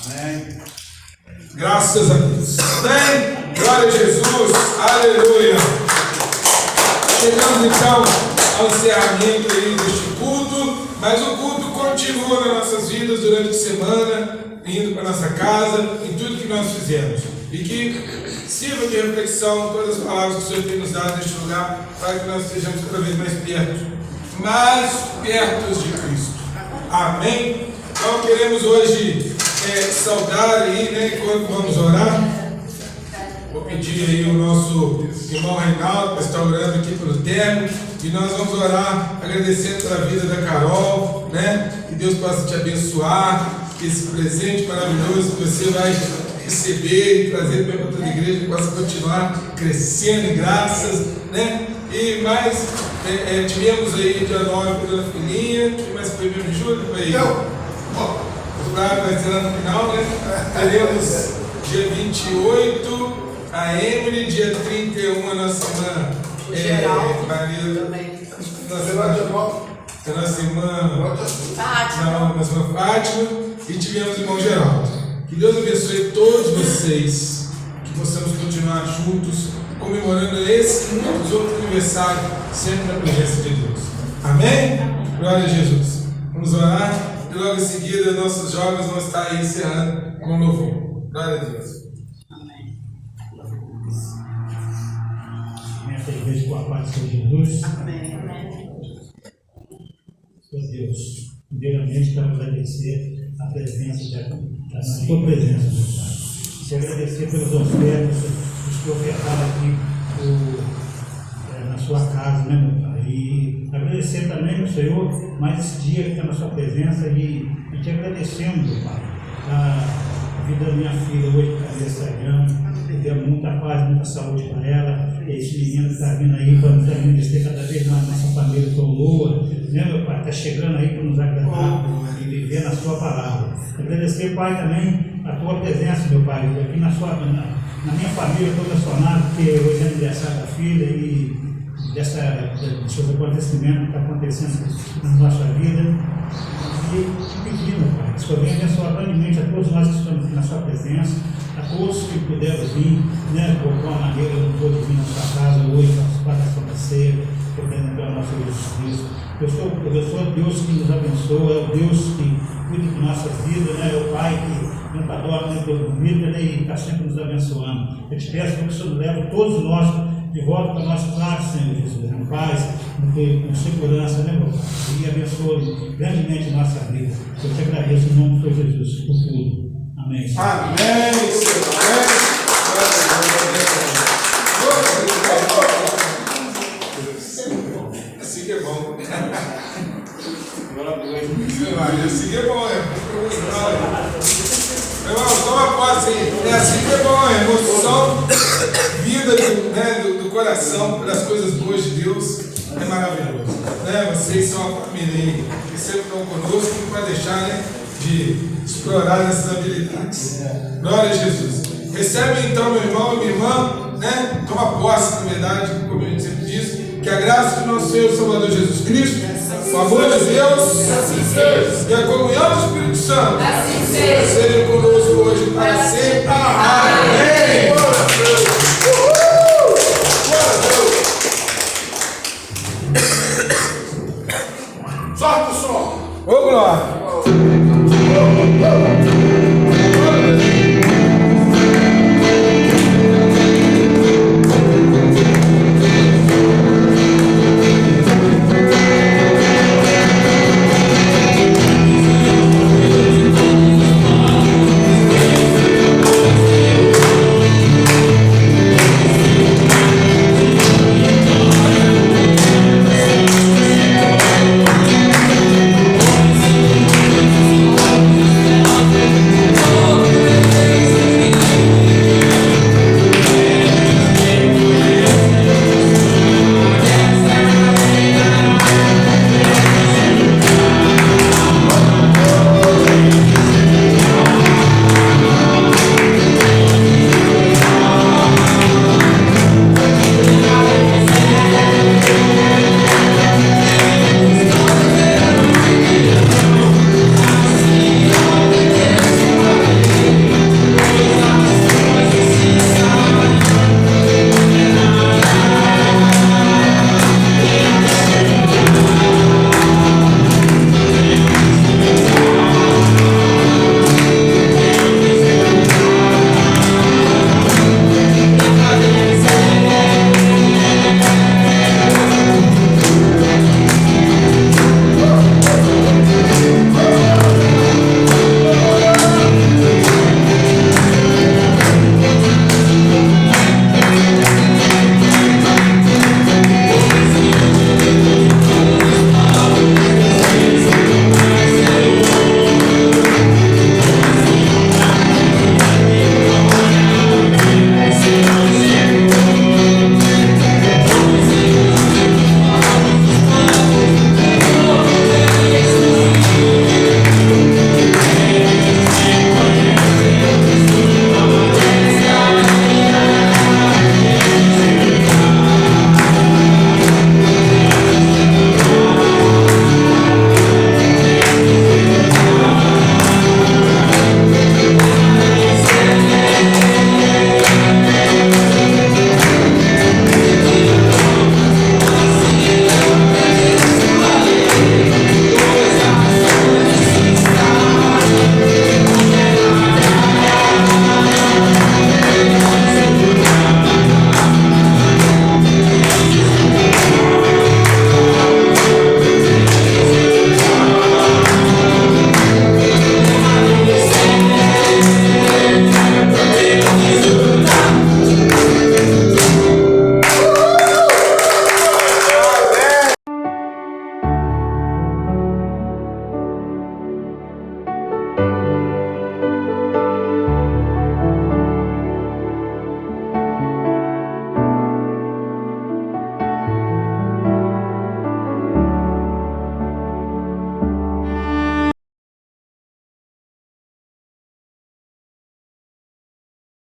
Amém. Graças a Deus. Amém. Glória a Jesus. Aleluia. Chegamos então ao encerramento aí deste culto, mas o culto continua nas nossas vidas durante a semana, indo para a nossa casa, em tudo que nós fizemos. E que sirva de reflexão todas as palavras que o Senhor tem nos dado neste lugar, para que nós estejamos cada vez mais perto de Cristo. Amém? Então queremos hoje saudar aí, né, enquanto vamos orar. Vou pedir aí o nosso irmão Reinaldo para estar orando aqui pelo término, e nós vamos orar agradecendo pela vida da Carol, né? Que Deus possa te abençoar, que esse presente maravilhoso que você vai receber e trazer para toda a igreja possa continuar crescendo em graças, né? E mais, tivemos aí dia 9 pela filhinha, mas foi mesmo em julho, foi aí. Vai ser lá no final, né? Teremos dia 28 a Emily, dia 31 a nossa irmã Maria. Nossa irmã Fátima, e tivemos o irmão Geraldo. Que Deus abençoe todos vocês, que possamos continuar juntos, comemorando esse e muitos outros aniversários, sempre na presença de Deus. Amém? Glória a Jesus. Vamos orar. E logo em seguida, nossos jovens vão estar aí encerrando com o louvor. Glória a Deus. Amém. Nessa igreja, com a paz do Senhor Jesus. Amém. Senhor Deus, primeiramente quero agradecer a presença da sua presença, meu Pai. Te agradecer pelas ofertas, os que ofertaram aqui na sua casa, né, meu Pai? E agradecer também, meu Senhor, mais esse dia que está na sua presença e te agradecendo, meu Pai, a vida da minha filha hoje, que está aniversariando, que deu muita paz, muita saúde para ela, e esse menino que está vindo aí para nos abençoar cada vez mais nossa família tão boa, né, meu Pai? Está chegando aí para nos agradar e viver na sua palavra. Agradecer, Pai, também a tua presença, meu Pai, aqui na minha família toda sonada, porque hoje é aniversário da filha e desses acontecimentos que está acontecendo na nossa vida. E te pedir, meu Pai, que o Senhor venha abençoar grandemente a todos nós que estamos aqui na sua presença, a todos que puderam vir, né, por qual maneira eu não pude vir na sua casa hoje, para a sua ceia, podendo lembrar o nosso Jesus Cristo. Eu sou o Deus que nos abençoa, é o Deus que cuida de nossas vidas, né, é o Pai que nunca dorme, nem dormita, né, e está sempre nos abençoando. Eu te peço que o Senhor leve todos nós de volta para nós, claro, Senhor Jesus, em paz, com segurança, né, meu Pai? E abençoe grandemente a nossa vida. Eu te agradeço em nome do Senhor Jesus por tudo. Amém. Amém, Senhor. coração pelas coisas boas de Deus é maravilhoso. Né? Vocês são a família que sempre estão conosco, não vai deixar, né, de explorar essas habilidades. Glória a Jesus. Recebe então, meu irmão e minha irmã, né? Toma posse, na verdade, como a gente sempre diz, que a graça do nosso Senhor e Salvador Jesus Cristo, o amor de Deus e a comunhão do Espírito Santo seja conosco hoje para sempre. Amém.